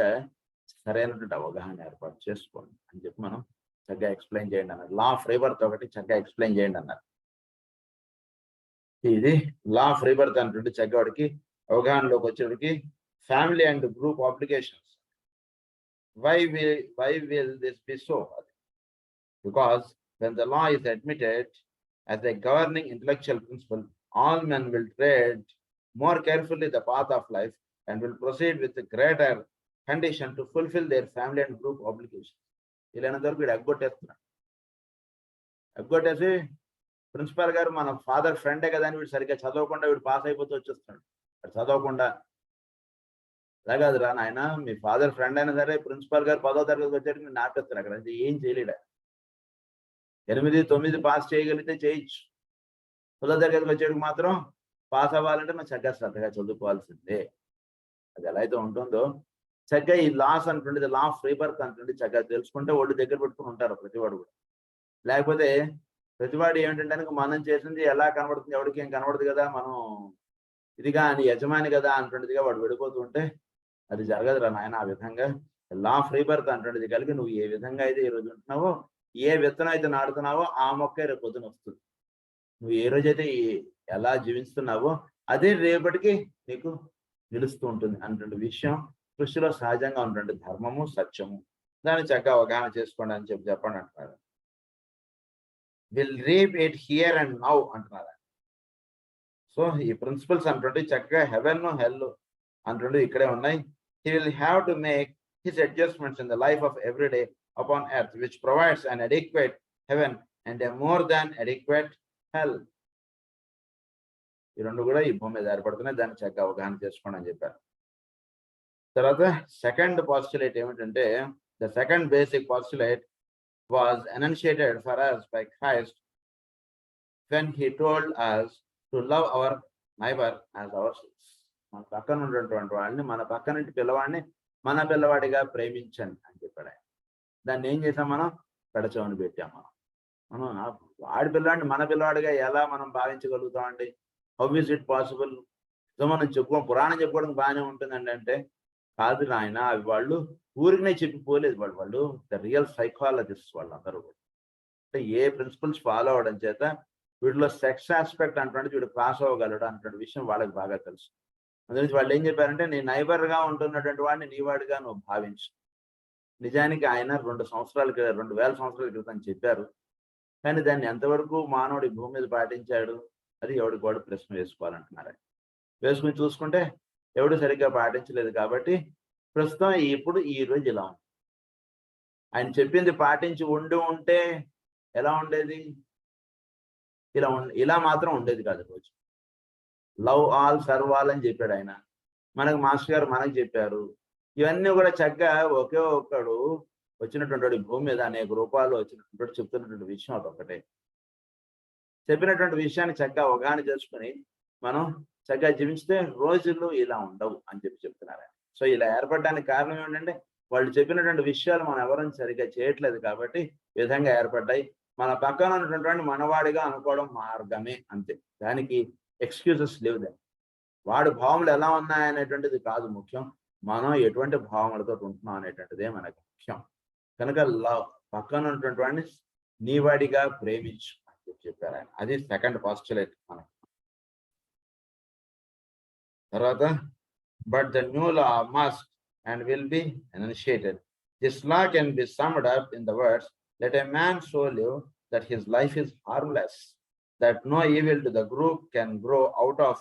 సరైనటువంటి అవగాహన ఏర్పాటు చేసుకోండి అని చెప్పి మనం చక్కగా ఎక్స్ప్లెయిన్ చేయండి అన్నారు. లా ఆఫ్ రీబర్త్ ఒకటి చక్కగా ఎక్స్ప్లెయిన్ చేయండి అన్నారు. ఇది లా ఆఫ్ రీబర్త్ అనేటువంటి చక్కవాడికి అవగాహనలోకి వచ్చేటికి family and group applications. Why will this be so, Because when the law is admitted as a governing intellectual principle, all men will tread more carefully the path of life and will proceed with a greater condition to fulfill their family and group obligations. ఇలాంటి వీడు ఎగ్గొట్టేసి principal గారు మన father ఫ్రెండే కదా అని వీడు సరిగ్గా చదవకుండా వీడు పాస్ అయిపోతూ వచ్చేస్తున్నాడు. చదవకుండా అలా కాదురా నాయన, మీ ఫాదర్ ఫ్రెండ్ అయినా సరే ప్రిన్సిపాల్ గారు 10వ తరగతికి వచ్చేటికి మీరు నాపేస్తారు. అక్కడ ఏం చేయలేడా. 8, 9 పాస్ చేయగలిగితే చేయొచ్చు. 10వ తరగతికి వచ్చేటికి మాత్రం పాస్ అవ్వాలంటే మనం చక్కగా శ్రద్ధగా చదువుకోవాల్సిందే. అది ఎలా అయితే ఉంటుందో చక్కగా ఈ లాస్ అంటుండేది, లా ఆఫ్ ఫ్రీ బర్త్ అంటుండే చక్కగా తెలుసుకుంటే ఒళ్ళు దగ్గర పెట్టుకుని ఉంటారు ప్రతివాడు కూడా. లేకపోతే ప్రతివాడు ఏమిటంటే మనం చేసింది ఎలా కనబడుతుంది, ఎవరికి ఏం కనబడదు కదా, మనం ఇదిగా అని యజమాని కదా అంటుండేదిగా వాడు వెళ్ళిపోతూ ఉంటే అది జరగదురా నాయన. ఆ విధంగా లా ఆఫ్ ఫ్రీ బర్త్ అంటుండేది కలిగి నువ్వు ఏ విధంగా అయితే ఈ రోజు ఉంటున్నావో, ఏ విత్తనం అయితే నాడుతున్నావో ఆ మొక్క రేపు పొద్దున వస్తుంది. నువ్వు ఏ రోజైతే ఎలా జీవిస్తున్నావో అదే రేపటికి నీకు నిలుస్తూ ఉంటుంది అన్నటువంటి విషయం సృష్టిలో సహజంగా ఉంటుంది. ధర్మము, సత్యము, దాన్ని చక్కగా అవగాహన చేసుకోండి అని చెప్పండి అంటున్నారు. Will reap it here and now అంటున్నారు. సో ఈ ప్రిన్సిపల్స్ అంటుంటే చక్కగా హెవెన్ హెల్ అంటుండే ఇక్కడే ఉన్నాయి. He will have to make his adjustments in the life of every day upon earth, which provides an adequate heaven and a more than adequate hell. ఈ రెండు కూడా ఈ భూమి మీద ఏర్పడుతున్నాయి, దాన్ని చక్కగా అవగాహన చేసుకోండి అని చెప్పారు. తర్వాత సెకండ్ పాస్టులేట్ ఏమిటంటే, the second basic postulate was enunciated for us by Christ when he told us to love our neighbor as ourselves. మన పక్కన ఉన్నటువంటి వాళ్ళని, మన పక్కనంటి పిల్లవాడిని మన పిల్లవాడిగా ప్రేమించండి అని చెప్పాడు ఆయన. దాన్ని ఏం చేసాం మనం? పెడచవని పెట్టాం. మనం వాడి పిల్లవాడిని మన పిల్లవాడిగా ఎలా మనం భావించగలుగుతామండి? How is it possible? So మనం పురాణం చెప్పుకోవడానికి బాగానే ఉంటుందండి అంటే కాదు నాయన. అవి వాళ్ళు ఊరికనే చెప్పిపోలేదు. వాళ్ళు ద రియల్ సైకాలజిస్ట్ వాళ్ళందరూ కూడా. అంటే ఏ ప్రిన్సిపల్స్ ఫాలో అవడం చేత వీటిలో సెక్స్ ఆస్పెక్ట్ అంటున్నట్టు వీడు క్రాస్ అవ్వగలడు అన్నటువంటి విషయం వాళ్ళకి బాగా తెలుసు. అందుకని వాళ్ళు ఏం చెప్పారంటే, నీ నైబర్గా ఉంటున్నటువంటి వాడిని నీవాడిగా నువ్వు భావించు. నిజానికి ఆయన 2,000 సంవత్సరాల క్రితం చెప్పారు. కానీ దాన్ని ఎంతవరకు మానవుడి భూమి మీద పాటించాడు అది ఎవడికి వాడు ప్రశ్న వేసుకోవాలంటున్నారు. వేసుకుని చూసుకుంటే ఎవడు సరిగ్గా పాటించలేదు. కాబట్టి ప్రస్తుతం ఇప్పుడు ఈ రోజు ఇలా ఉంది. ఆయన చెప్పింది పాటించి ఉంటే ఎలా ఉండేది? ఇలా మాత్రం ఉండేది కాదు. రోజు లవ్ ఆల్ సర్వ్ ఆల్ అని చెప్పాడు ఆయన. మనకు మాస్టర్ గారు మనకు చెప్పారు. ఇవన్నీ కూడా చక్కగా ఒకే ఒక్కడు వచ్చినటువంటి భూమి మీద అనేక రూపాలు వచ్చినటువంటి చెప్తున్నటువంటి విషయం అదొక్కటే. చెప్పినటువంటి విషయాన్ని చక్కగా అవగాహన చేసుకుని మనం చక్కగా జీవించితే రోజులు ఇలా ఉండవు అని చెప్తున్నారు. సో ఇలా ఏర్పడడానికి కారణం ఏంటంటే వాళ్ళు చెప్పినటువంటి విషయాలు మనం ఎవరైనా సరిగ్గా చేయట్లేదు కాబట్టి విధంగా ఏర్పడ్డాయి. మన పక్కన ఉన్నటువంటి మనవాడిగా అనుకోవడం మార్గమే, అంతే. దానికి ఎక్స్క్యూజెస్ లేవు. దాన్ని వాడి భావములు ఎలా ఉన్నాయనేటువంటిది కాదు ముఖ్యం, మనం ఎటువంటి భావములతో ఉంటున్నాం అనేటువంటిదే మనకు ముఖ్యం. కనుక పక్కన ఉన్నటువంటి వాడిని నీవాడిగా ప్రేమించు అని చెప్పారు ఆయన. అది సెకండ్ పాస్టులేట్ మనకు. తర్వాత but the new law must and will be enunciated. This law can be summed up in the words, let a man so live that his life is harmless, that no evil to the group can grow out of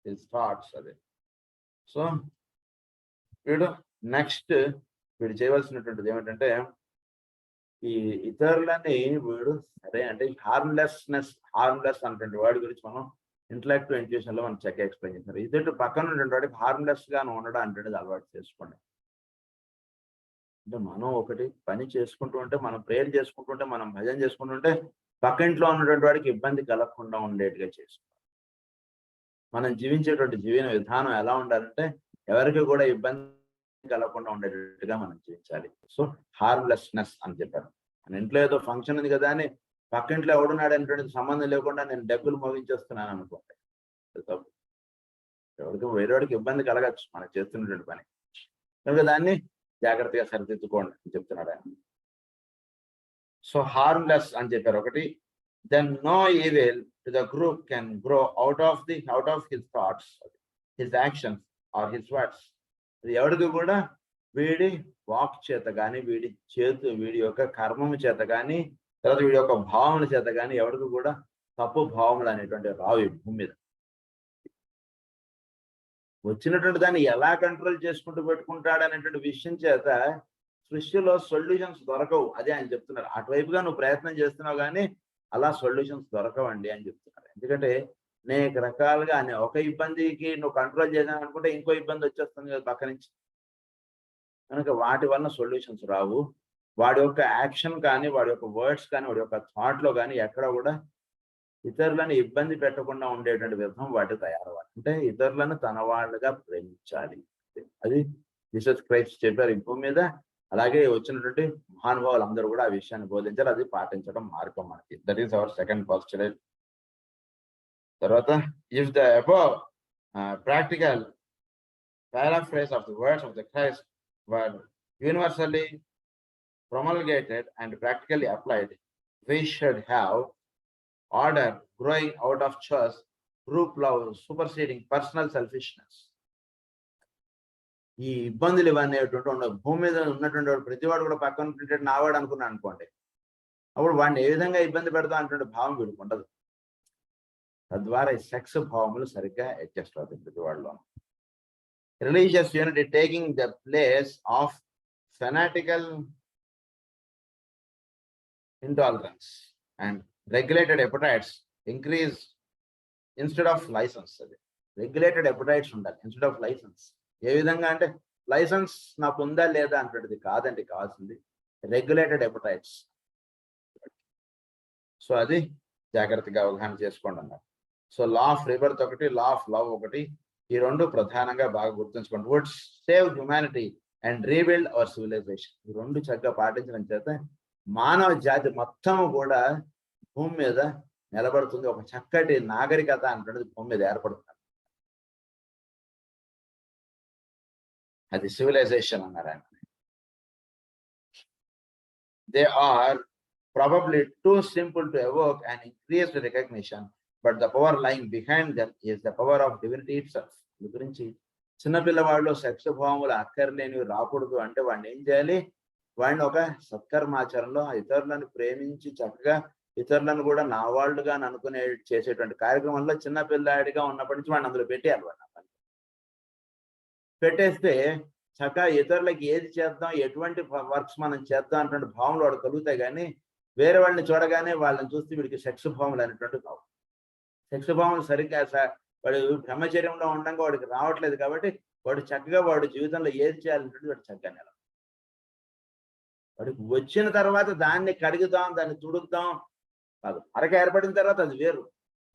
his thoughts. So వీడు next చేయవలసినటువంటిది ఏమిటంటే, ఈ ఇతరులని వీడు సరే అంటే harmless అన్నటువంటి వాడి గురించి మనం ఇంటలెక్టివ్ ఇంట్యూషన్ లో మనం చక్కగా ఎక్స్ప్లెయిన్ చేస్తారు. ఇద్దరు పక్కన ఉన్నటువంటి వాడికి హార్మ్లెస్ గా ఉండడం అంటే అలవాటు చేసుకోండి. అంటే మనం ఒకటి పని చేసుకుంటూ ఉంటే, మనం ప్రేయర్ చేసుకుంటూ ఉంటే, మనం భజన చేసుకుంటూ ఉంటే పక్కింట్లో ఉన్నటువంటి వాడికి ఇబ్బంది కలగకుండా ఉండేట్టుగా చేసుకోవాలి. మనం జీవించేటువంటి జీవన విధానం ఎలా ఉండాలంటే ఎవరికి కూడా ఇబ్బంది కలగకుండా ఉండేటట్టుగా మనం జీవించాలి. సో హార్మ్లెస్నెస్ అని చెప్పారు. మన ఇంట్లో ఏదో ఫంక్షన్ ఉంది కదా అని పక్కింట్లో ఎవడున్నాడు అనేటువంటి సంబంధం లేకుండా నేను డబ్బులు మోగించేస్తున్నాను అనుకోండి, వేరేవాడికి ఇబ్బంది కలగచ్చు మనం చేస్తున్నటువంటి పని. కనుక దాన్ని జాగ్రత్తగా సరిదిద్దుకోండి అని చెప్తున్నాడు ఆయన. సో హార్మ్లెస్ అని చెప్పారు ఒకటి. Then no evil to the group can grow out of his thoughts, his actions or his words. అది ఎవరికి కూడా వీడి వాక్ చేత కానీ వీడి యొక్క కర్మము చేత కానీ తర్వాత వీడి యొక్క భావముల చేత కానీ ఎవరికి కూడా తప్పు భావములు అనేటువంటి రావు ఈ భూమి మీద. వచ్చినటువంటి దాన్ని ఎలా కంట్రోల్ చేసుకుంటూ పెట్టుకుంటాడు అనేటువంటి విషయం చేత సృష్టిలో సొల్యూషన్స్ దొరకవు. అదే ఆయన చెప్తున్నారు. అటువైపుగా నువ్వు ప్రయత్నం చేస్తున్నావు కానీ అలా సొల్యూషన్స్ దొరకవండి అని చెప్తున్నారు. ఎందుకంటే అనేక రకాలుగా ఒక ఇబ్బందికి నువ్వు కంట్రోల్ చేసాను అనుకుంటే ఇంకో ఇబ్బంది వచ్చేస్తుంది కదా పక్క నుంచి. కనుక వాటి వలన సొల్యూషన్స్ రావు. వాడి యొక్క యాక్షన్ కానీ, వాడి యొక్క వర్డ్స్ కానీ, వాడి యొక్క థాట్లో కానీ ఎక్కడ కూడా ఇతరులను ఇబ్బంది పెట్టకుండా ఉండేటువంటి విధం వాటి తయారవ్వాలి. అంటే ఇతరులను తన వాళ్ళుగా ప్రేమించాలి. అది జీసస్ క్రైస్ట్ చెప్పారు ఈ భూమి మీద. అలాగే వచ్చినటువంటి మహానుభావులు అందరూ కూడా ఆ విషయాన్ని బోధించారు. అది పాటించడం మార్గం మనకి. That is our second postulate. తర్వాత if the above practical paraphrase of the words of the Christ were universally promulgated and practically applied, we should have order growing out of church, group love superseding personal selfishness. ఈ ఇబ్బందులు ఇవన్నీ భూమి మీద ఉన్నటువంటి వాడు ప్రతివాడు కూడా పక్కన ఉంటుంటే నావాడు అనుకున్నాను అనుకోండి, అప్పుడు వాడిని ఏ విధంగా ఇబ్బంది పెడతాం అనేటువంటి భావం వీడికి ఉండదు. తద్వారా ఈ సెక్స్ భావములు సరిగ్గా అడ్జస్ట్ అవుతుంది ప్రతివాడిలో. Religious unity taking the place of fanatical intolerance and regulated appetites increase instead of license. Regulated appetites ఉండాలి instead of license. ఏ విధంగా అంటే లైసెన్స్ నాకు ఉందా లేదా అంటది కాదండి, కావాల్సింది రెగ్యులేటెడ్ appetites. సో అది జాగ్రత్తగా అవగాహన చేసుకోండి అన్నారు. సో లా ఆఫ్ రిబర్త్ ఒకటి, లా ఆఫ్ లవ్ ఒకటి, ఈ రెండు ప్రధానంగా బాగా గుర్తుంచుకోండి. Would save humanity and rebuild our civilisation. ఈ రెండు చక్కగా పాటించడం చేత మానవ జాతి మొత్తం కూడా భూమి మీద నిలబడుతుంది. ఒక చక్కటి నాగరికత అంటున్నది భూమి మీద ఏర్పడుతుంది. అది సివిలైజేషన్ అన్నారు ఆయన. They are probably too simple to evoke and increase the recognition, but the power lying behind them is the power of divinity itself. ఈ గురించి చిన్నపిల్లవాళ్ళు సెక్స్ భావములు అక్కర్లేనివి రాకూడదు అంటే వాడిని ఏం చేయాలి? వాడిని ఒక సత్కర్మాచరణలో ఇతరులను ప్రేమించి చక్కగా ఇతరులను కూడా నా వాళ్ళుగా అనుకునే చేసేటువంటి కార్యక్రమంలో చిన్నపిల్లాడిగా ఉన్నప్పటి నుంచి వాడిని అందులో పెట్టేయాలి. వాడిని పెట్టేస్తే చక్కగా ఇతరులకి ఏది చేద్దాం, ఎటువంటి వర్క్స్ మనం చేద్దాం అటువంటి భావనలు వాడు కలుగుతాయి. కానీ వేరే వాళ్ళని చూడగానే వాళ్ళని చూస్తే వీడికి సెక్స్ భావములు అనేటువంటి భావం. సెక్స్ భావములు సరిగ్గా వాడు బ్రహ్మచర్యంలో ఉండగా వాడికి రావట్లేదు కాబట్టి వాడు చక్కగా వాడు జీవితంలో ఏది చేయాలంటే వాడు చక్కగా నెల వాడికి వచ్చిన తర్వాత దాన్ని కడుగుదాం, దాన్ని తుడుగుదాం కాదు. మరక ఏర్పడిన తర్వాత అది వేరు.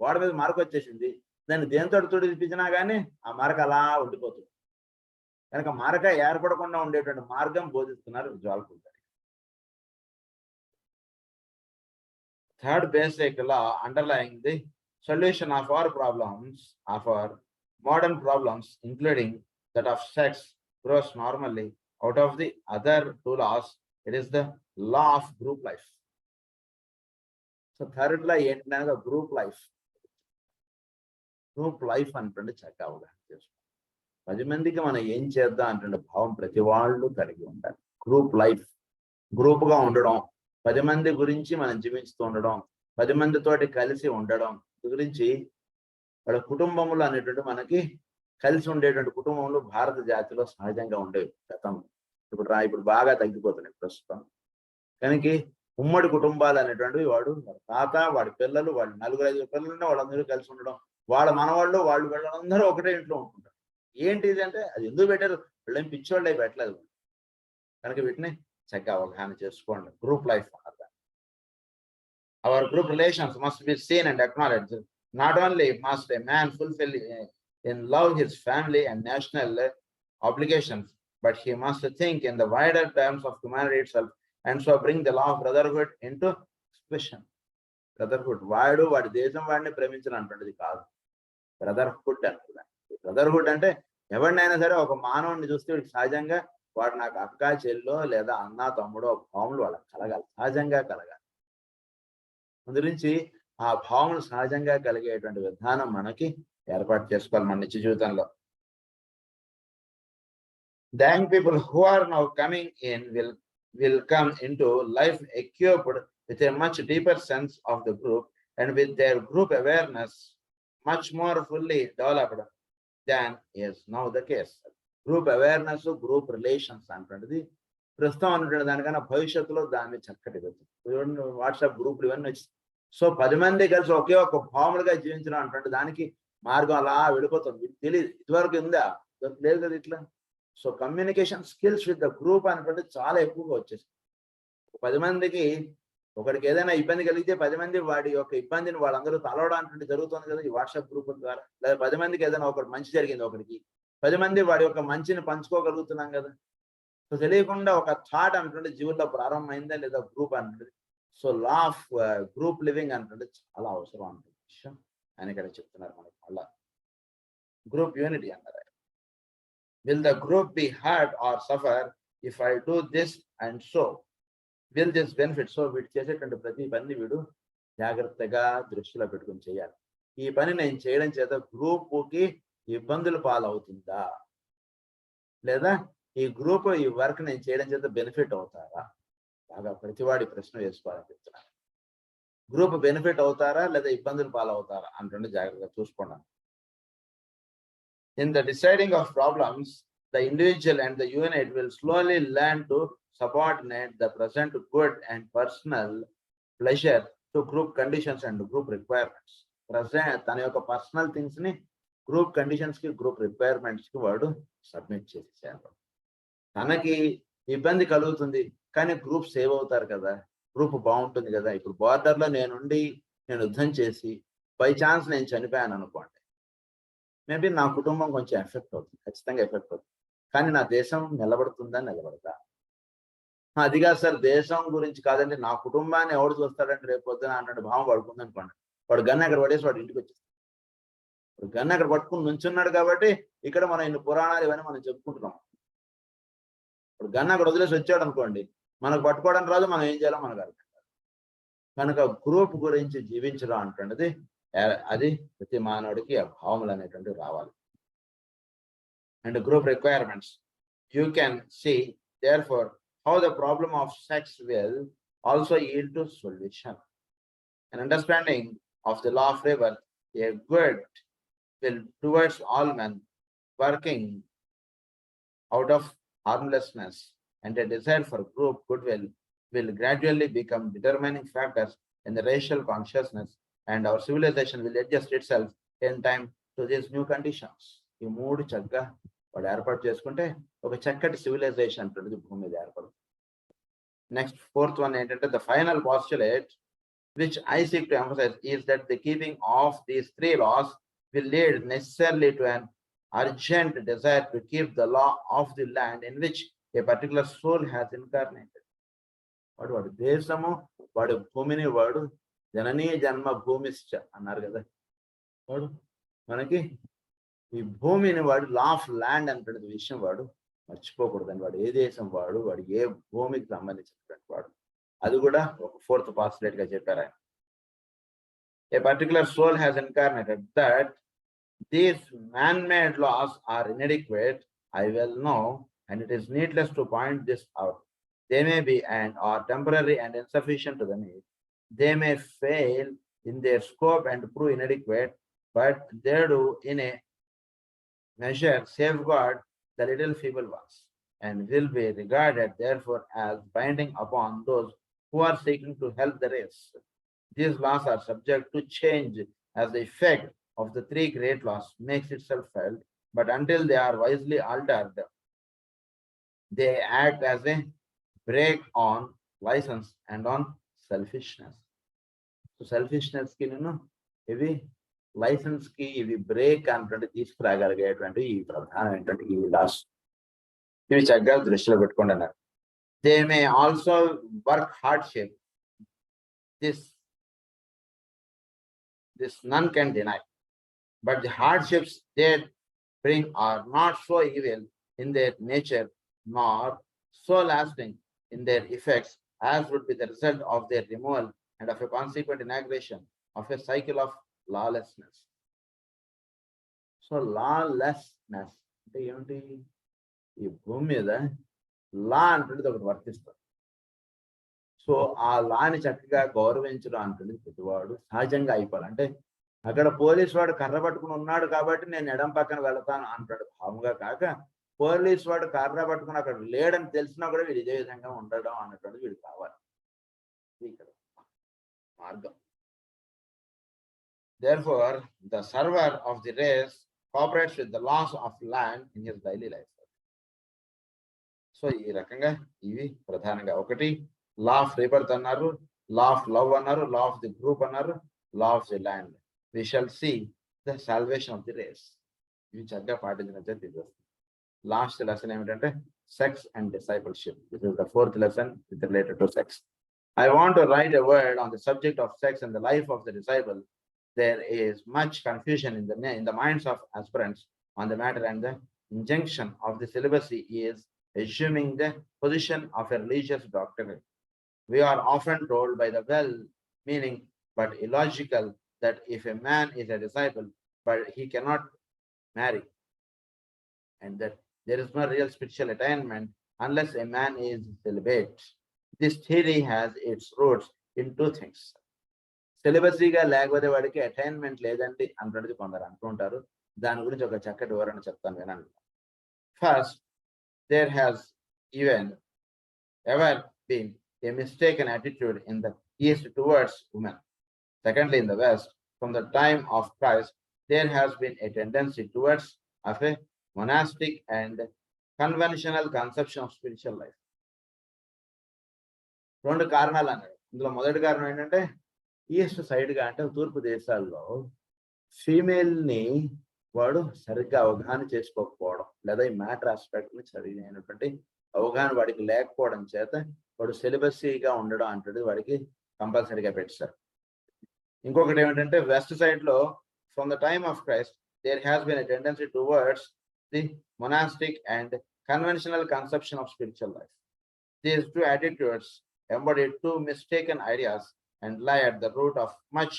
వాడి మీద మరక వచ్చేసింది, దాన్ని దేంతో తుడిపించినా కానీ ఆ మరక అలా ఉండిపోతుంది. కనుక మరక ఏర్పడకుండా ఉండేటువంటి మార్గం బోధిస్తున్నారు జ్వాలకుంటారు. Third basic law underlying the solution of our problems, of our modern problems, including that of sex, grows normally out of the other two laws. It is the law of group life. So third law ఏంటనగా group life. Group life అంటే చక్కగా అవగాహన చేసుకోవాలి. 10 మందికి మనం ఏం చేద్దాం అంటే భావం ప్రతి వాళ్ళు కలిగి ఉండాలి. గ్రూప్ లైఫ్, గ్రూప్గా ఉండడం, 10 మంది గురించి మనం జీవిస్తూ ఉండడం, 10 మందితోటి కలిసి ఉండడం గురించి వాళ్ళ కుటుంబములు అనేటువంటి మనకి కలిసి ఉండేటువంటి కుటుంబంలో భారత జాతిలో సహజంగా ఉండేవి గతంలో. ఇప్పుడు బాగా తగ్గిపోతున్నాయి ప్రస్తుతం. కనుక ఉమ్మడి కుటుంబాలు అనేటువంటివి వాడు తాత, వాడి పిల్లలు, వాళ్ళు 4-5 పిల్లలు వాళ్ళందరూ కలిసి ఉండడం, వాళ్ళ మనవాళ్ళు వాళ్ళు వీళ్ళందరూ ఒకటే ఇంట్లో ఉంటుంటారు. ఏంటి ఇది అంటే అది ఎందుకు పెట్టారు? వీళ్ళేం పిచ్చోళ్ళే పెట్టలేదు. కనుక వీటిని చక్కగా అవగాహన చేసుకోండి. గ్రూప్ లైఫ్ అన్నది. Our group relations must be seen and acknowledged. Not only must a man fulfill in love his family and national obligations, but he must think in the wider terms of humanity itself, and so bring the law of brotherhood into expression. Brotherhood, వాడి దేశం వాడిని ప్రేమించాలంటున్నది కాదు, brotherhood అంటున్నాడు. Brotherhood అంటే ఎవరినైనా సరే ఒక మానవుడిని చూస్తే వీడికి సహజంగా వాడు నాకు అక్క చెల్లో లేదా అన్న తమ్ముడో భావములు వాళ్ళకి కలగాలి, సహజంగా కలగాలి. అందురించి ఆ భావములు సహజంగా కలిగేటువంటి విధానం మనకి ఏర్పాటు చేసుకోవాలి మన నిత్య జీవితంలో. The young people who are now coming in will come into life equipped with a much deeper sense of the group and with their group awareness much more fully developed than is now the case. Group awareness, group relations అంటుంది ప్రస్తుతం అనుకునే దానికన్నా భవిష్యత్తులో దాన్ని చక్కటి WhatsApp గ్రూపులు ఇవన్నీ వచ్చి సో 10 మంది కలిసి ఒకే ఒక భావములుగా జీవించడం అంటే దానికి మార్గం అలా వెళ్ళిపోతుంది. తెలియదు ఇదివరకు ఉందా, లేదు కదా ఇట్లా. So communication skills with the group అనేటువంటి చాలా ఎక్కువగా వచ్చేసింది. 10 మందికి ఒకరికి ఏదైనా ఇబ్బంది కలిగితే 10 మంది వాడి యొక్క ఇబ్బందిని వాళ్ళందరూ తలవడానికి జరుగుతుంది కదా ఈ వాట్సాప్ గ్రూప్ ద్వారా. లేదా 10 మందికి ఏదైనా ఒకటి మంచి జరిగింది, ఒకరికి 10 మంది వాడి యొక్క మంచిని పంచుకోగలుగుతున్నాం కదా. సో తెలియకుండా ఒక థాట్ అంటే జీవితంలో ప్రారంభమైందా లేదా గ్రూప్ అంటే. So law of group living అంటే చాలా అవసరం అంటే విషయం ఆయన ఇక్కడ చెప్తున్నారు మనకు. మళ్ళా గ్రూప్ యూనిటీ అన్నారు. Will the group be hurt or suffer if I do this and so will this benefit. So వీడు చేసేటువంటి ప్రతి పని వీడు జాగ్రత్తగా దృష్టిలో పెట్టుకుని చేయాలి. ఈ పని నేను చేయడం చేత గ్రూపుకి ఇబ్బందులు పాలవుతుందా, లేదా ఈ గ్రూప్ ఈ వర్క్ నేను చేయడం చేత బెనిఫిట్ అవుతారా, బాగా ప్రతివాడి ప్రశ్న వేసుకోవాలని చెప్తున్నాను. గ్రూప్ బెనిఫిట్ అవుతారా లేదా ఇబ్బందులు పాలవుతారా అంటే జాగ్రత్తగా చూసుకోండి. In the deciding of problems, the individual and the unit will slowly learn to subordinate the present good and personal pleasure to group conditions and group requirements. Present తన యొక్క పర్సనల్ థింగ్స్ ని group conditions కి group requirements కి వాడు submit చేసేసాడు. తనకి ఇబ్బంది కలుగుతుంది కానీ గ్రూప్ సేవ్ అవుతారు కదా, గ్రూప్ బాగుంటుంది కదా. ఇప్పుడు బార్డర్లో నేను యుద్ధం చేసి బై ఛాన్స్ నేను చనిపోయాను అనుకోండి, మేబీ నా కుటుంబం కొంచెం ఎఫెక్ట్ అవుతుంది, ఖచ్చితంగా ఎఫెక్ట్ అవుతుంది. కానీ నా దేశం నిలబడుతుందా, నిలబడదా? అదిగా సార్ దేశం గురించి కాదండి, నా కుటుంబాన్ని ఎవడు చూస్తాడంటే రేపు పొద్దున అన్నట్టు భావం పడుకుంది అనుకోండి. వాడు గన్ను అక్కడ పడేసి వాడు ఇంటికి వచ్చేస్తాడు. గన్ను అక్కడ పట్టుకుని నుంచున్నాడు కాబట్టి ఇక్కడ మనం ఇన్ని పురాణాలు ఇవన్నీ మనం చెప్పుకుంటున్నాం. ఇప్పుడు గన్ను అక్కడ వదిలేసి వచ్చాడు అనుకోండి, మనకు పట్టుకోవడం రాదు, మనం ఏం చేయాలో మనకు అర్థం కాదు. కనుక గ్రూప్ గురించి జీవించడం అంటున్నది అది ప్రతి మానవుడికి ఆ భావములు అనేటువంటివి రావాలి. And group requirements you can see there for how the problem of sex will also yield to solution. An understanding of the law of rebirth, a good will towards all men working out of harmlessness and a desire for group goodwill will gradually become determining factors in the racial consciousness, and our civilization will adjust itself in time to these new conditions. ఈ మూడు చక్కగా వాడు ఏర్పాటు చేసుకుంటే ఒక చక్కటి civilisation అంటుంది భూమి మీద ఏర్పడుతుంది. నెక్స్ట్ ఫోర్త్ వన్ ఏంటంటే the final postulate which I seek to emphasize is that the keeping of these three laws will lead necessarily to an urgent desire to keep the law of the land in which a particular soul has incarnated. వాడు దేశము, వాడు భూమిని, వాడు జననీ జన్మ భూమిశ్చ అన్నారు కదా. వాడు మనకి ఈ భూమిని వాడు లా ఆఫ్ ల్యాండ్ అంటే విషయం వాడు మర్చిపోకూడదని. వాడు ఏ దేశం వాడు, వాడు ఏ భూమికి సంబంధించినటువంటి వాడు, అది కూడా ఒక ఫోర్త్ పాస్టులేట్ గా చెప్పారు ఆయన. A particular soul has incarnated. That these man-made laws are inadequate, I well know, and it is needless to point this out. They may be and are temporary and insufficient to the need. They may fail in their scope and prove inadequate, but they do in a measure safeguard the little feeble ones, and will be regarded therefore as binding upon those who are seeking to help the race. These laws are subject to change as the effect of the three great laws makes itself felt, but until they are wisely altered, they act as a brake on license and on selfishness. So selfishness ki ivi license ki ivi brake antunde తీసుకురాగలిగేటువంటి ఈ ప్రధానమైనటువంటి ఈ loss ఇవి చక్కగా దృష్టిలో పెట్టుకోండి అన్నారు. They may also work hardship. This none can deny. But the hardships they bring are not so evil in their nature, nor so lasting in their effects as would be the result of their removal and of a consequent inauguration of a cycle of lawlessness. So lawlessness అంటే ఏమిటి? ఈ భూమి మీద లా అంటే ఒకటి వర్తిస్తుంది. So ఆ లాని చక్కగా గౌరవించడం అంటుంది ప్రతివాడు సహజంగా అయిపోవాలి. అంటే అక్కడ పోలీసు వాడు కర్ర పట్టుకుని ఉన్నాడు కాబట్టి నేను ఎడం పక్కన వెళతాను అంటాడు భావంగా కాక, పోలీసు వాడు కర్ర పట్టుకుని అక్కడ లేడని తెలిసినా కూడా వీడు ఇదే విధంగా ఉండడం అన్నటువంటిది వీడు కావాలి. ఇక్కడ మార్గం. Therefore, the server of the race cooperates with the laws of land in his daily life. So ఈ రకంగా ఇవి ప్రధానంగా ఒకటి లా ఆఫ్ రీబర్త్ అన్నారు, లా ఆఫ్ లవ్ అన్నారు, లా ఆఫ్ ది గ్రూప్ అన్నారు, law of the land. We shall see the salvation of the race. ఇవి చక్కగా పాటించినట్లయితే తీసేస్తుంది. లాస్ట్ లెసన్ ఏమిటంటే sex and discipleship. This is the fourth lesson with related to sex. I want to write a word on the subject of sex and the life of the disciple. There is much confusion in the minds of aspirants on the matter, and the injunction of the celibacy is assuming the position of a religious doctrine. We are often told by the well-meaning but illogical that if a man is a disciple, but he cannot marry, and that there is no real spiritual attainment unless a man is celibate. This theory has its roots in two things. సెలిబసీగా లేకపోతే వాడికి attainment లేదంటే అంటున్నది కొందరు అంటుంటారు. దాని గురించి ఒక చక్కటి వివరణ చెప్తాను వినండి. First, there has even ever been a mistaken attitude in the East towards women. Secondly, in the West, from the time of Christ, there has been a tendency towards of a monastic and conventional conception of spiritual life. రెండు కారణాలు అన్నాడు. ఇందులో మొదటి కారణం ఏంటంటే east సైడ్గా అంటే తూర్పు దేశాల్లో ఫీమేల్ని వాడు సరిగ్గా అవగాహన చేసుకోకపోవడం, లేదా ఈ మ్యాటర్ ఆస్పెక్ట్ని సరైనటువంటి అవగాహన వాడికి లేకపోవడం చేత వాడు సెలిబసీగా ఉండడం అంటాడు వాడికి కంపల్సరీగా పెట్టారు. ఇంకొకటి ఏమిటంటే వెస్ట్ సైడ్లో from the time of Christ there has been a tendency towards the monastic and conventional conception of spiritual life. These two attitudes embody two mistaken ideas and lie at the root of much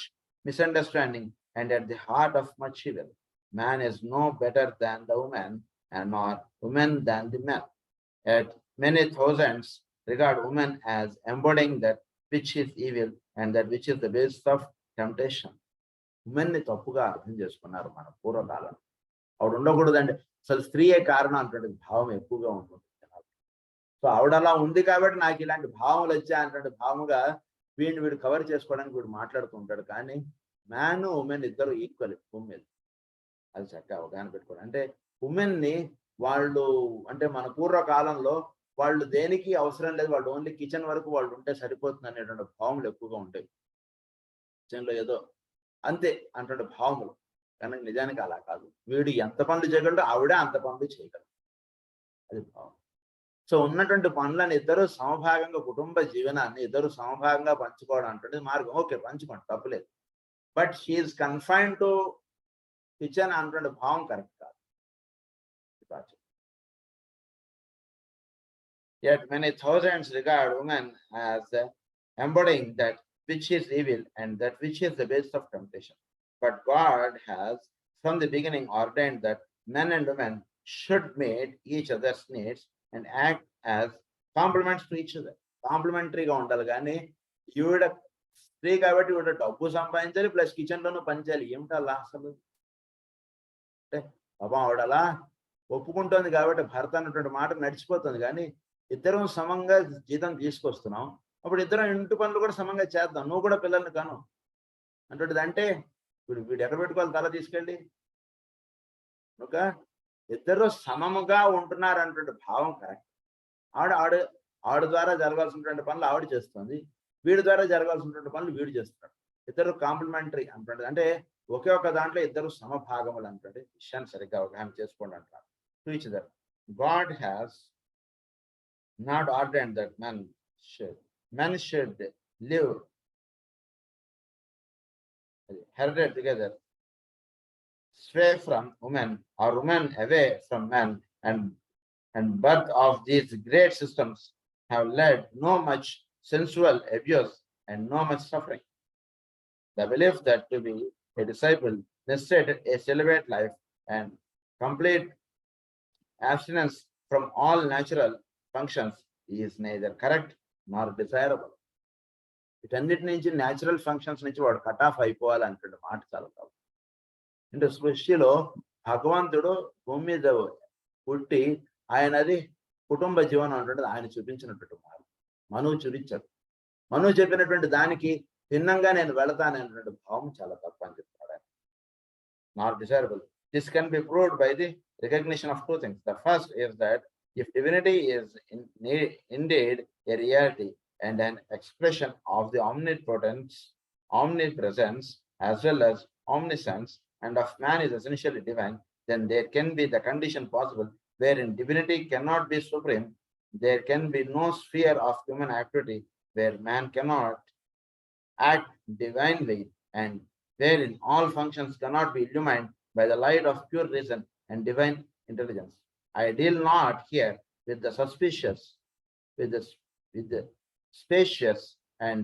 misunderstanding and at the heart of much evil. Man is no better than the woman, and nor woman than the man. Yet many thousands regard woman as embodying that which is evil and that which is the base of temptation. Women ని తప్పుగా అర్థం చేసుకున్నారు మన పూర్వకాలం. ఆవిడ ఉండకూడదండి, అసలు స్త్రీయే కారణం అంటుండే భావం ఎక్కువగా ఉంటుంది. సో ఆవిడ అలా ఉంది కాబట్టి నాకు ఇలాంటి భావములు వచ్చాయన్నటువంటి భావముగా వీడు కవర్ చేసుకోవడానికి వీడు మాట్లాడుతుంటాడు. కానీ మ్యాన్ ఉమెన్ ఇద్దరు ఈక్వల్ ఉమెన్. అది చక్కగా అవగాహన పెట్టుకోవడం. అంటే ఉమెన్ని వాళ్ళు అంటే మన పూర్వకాలంలో వాళ్ళు దేనికి అవసరం లేదు, వాళ్ళు ఓన్లీ కిచెన్ వరకు వాళ్ళు ఉంటే సరిపోతుంది అనేటువంటి భావములు ఎక్కువగా ఉంటాయి. కిచెన్లో ఏదో అంతే అంటువంటి భావములు. కానీ నిజానికి అలా కాదు. వీడు ఎంత పనులు చేయగలడో ఆవిడే అంత పనులు చేయగలరు. అది భావం. సో ఉన్నటువంటి పనులను ఇద్దరు సమభాగంగా కుటుంబ జీవనాన్ని ఇద్దరు సమభాగంగా పంచుకోవడం అంటే మార్గం. ఓకే, పంచుకోండి, తప్పులేదు. But she is confined to kitchen అంటువంటి భావం కరెక్ట్ కాదు. Yet many thousands regard women as embodying that which is evil and that which is the base of temptation. But God has from the beginning ordained that men and women should meet each other's needs and act as complements to each other. కాంప్లిమెంటరీగా ఉండాలి. కానీ ఈవిడ స్త్రీ కాబట్టి ఈవిడ డబ్బు సంపాదించాలి plus kitchen లోనూ పనిచేయాలి. ఏమిటలా అసలు? అంటే పాపం ఆవిడలా ఒప్పుకుంటుంది కాబట్టి భర్త అన్నటువంటి మాట నడిచిపోతుంది. కానీ ఇద్దరం సమంగా జీతం తీసుకొస్తున్నాం, అప్పుడు ఇద్దరం ఇంటి పనులు కూడా సమంగా చేద్దాం, నువ్వు కూడా పిల్లల్ని కాను అంటుంటది. అంటే వీడు ఎక్కడ పెట్టుకోవాలి తల తీసుకెళ్ళి? ఒక ఇద్దరు సమముగా ఉంటున్నారు అన్నటువంటి భావం కరెక్ట్. ఆవిడ ద్వారా జరగాల్సినటువంటి పనులు ఆవిడ చేస్తుంది, వీడి ద్వారా జరగాల్సినటువంటి పనులు వీడు చేస్తున్నాడు. ఇద్దరు కాంప్లిమెంటరీ అంటుంటది. అంటే ఒకే ఒక దాంట్లో ఇద్దరు సమభాగములు అంటే విషయాన్ని సరిగ్గా అవగాహన చేసుకోండి అంటారు. To each other. God has not ordered that men should live herded together, sway from women or women away from men, and birth of these great systems have led no much sensual abuse and no much suffering. The belief that to be a disciple necessitated a celibate life and complete abstinence from all natural functions is neither correct nor desirable. వీటన్నిటి నుంచి natural functions నుంచి వాడు cut off అయిపోవాలి అంటున్న మాట చాలా తప్పు. అంటే సృష్టిలో భగవంతుడు భూమి మీద పుట్టి ఆయనది కుటుంబ జీవనం అంటుండేది ఆయన చూపించినటువంటి మార్గం. మనువు చూపించాడు. మనువు చెప్పినటువంటి దానికి భిన్నంగా నేను వెళతాననేటువంటి భావం చాలా తప్పు అని చెప్తాడు ఆయన. Not desirable. This can be proved by the recognition of two things. The first is that if divinity is indeed a reality and an expression of the omnipotence, omnipresence, as well as omniscience, and of man is essentially divine, then there can be the condition possible wherein divinity cannot be supreme. There can be no sphere of human activity where man cannot act divinely, and wherein all functions cannot be illumined by the light of pure reason and divine intelligence. I deal not here with the suspicious, with the spacious and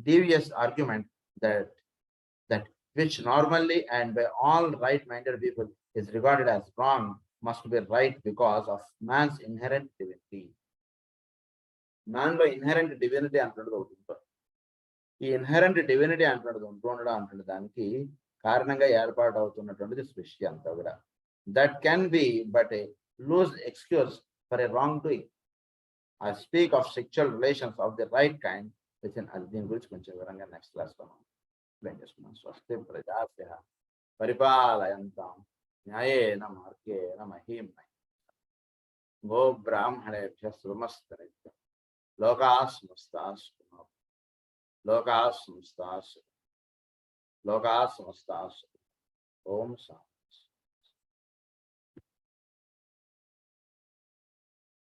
devious argument that which normally and by all right-minded people is regarded as wrong must be right because of man's inherent divinity. Man by inherent divinity అంటున్నది ఒకటి ఉంటుంది. ఈ inherent divinity అంటున్నది ఉండడం అంటున్న దానికి కారణంగా ఏర్పాటు అవుతున్నటువంటిది సృష్టి అంతా కూడా. That can be but a loose excuse for a wrong doing. I speak of sexual relations of the right kind within. అది దీని గురించి కొంచెం వివరంగా నెక్స్ట్ క్లాస్ లో ఎక్స్ప్లెయిన్ చేసుకున్నాం. స్వస్తి ప్రజాభ్యః పరిపాలయంతాం న్యాయేన మార్గేణ మహీం గో బ్రాహ్మణేభ్యః శుభమస్తు. లోకాః సమస్తాః సుఖినో లోకాః సమస్తాః సుఖినో. లోకాః సమస్తాః సుఖినో. ఓం శాంతి.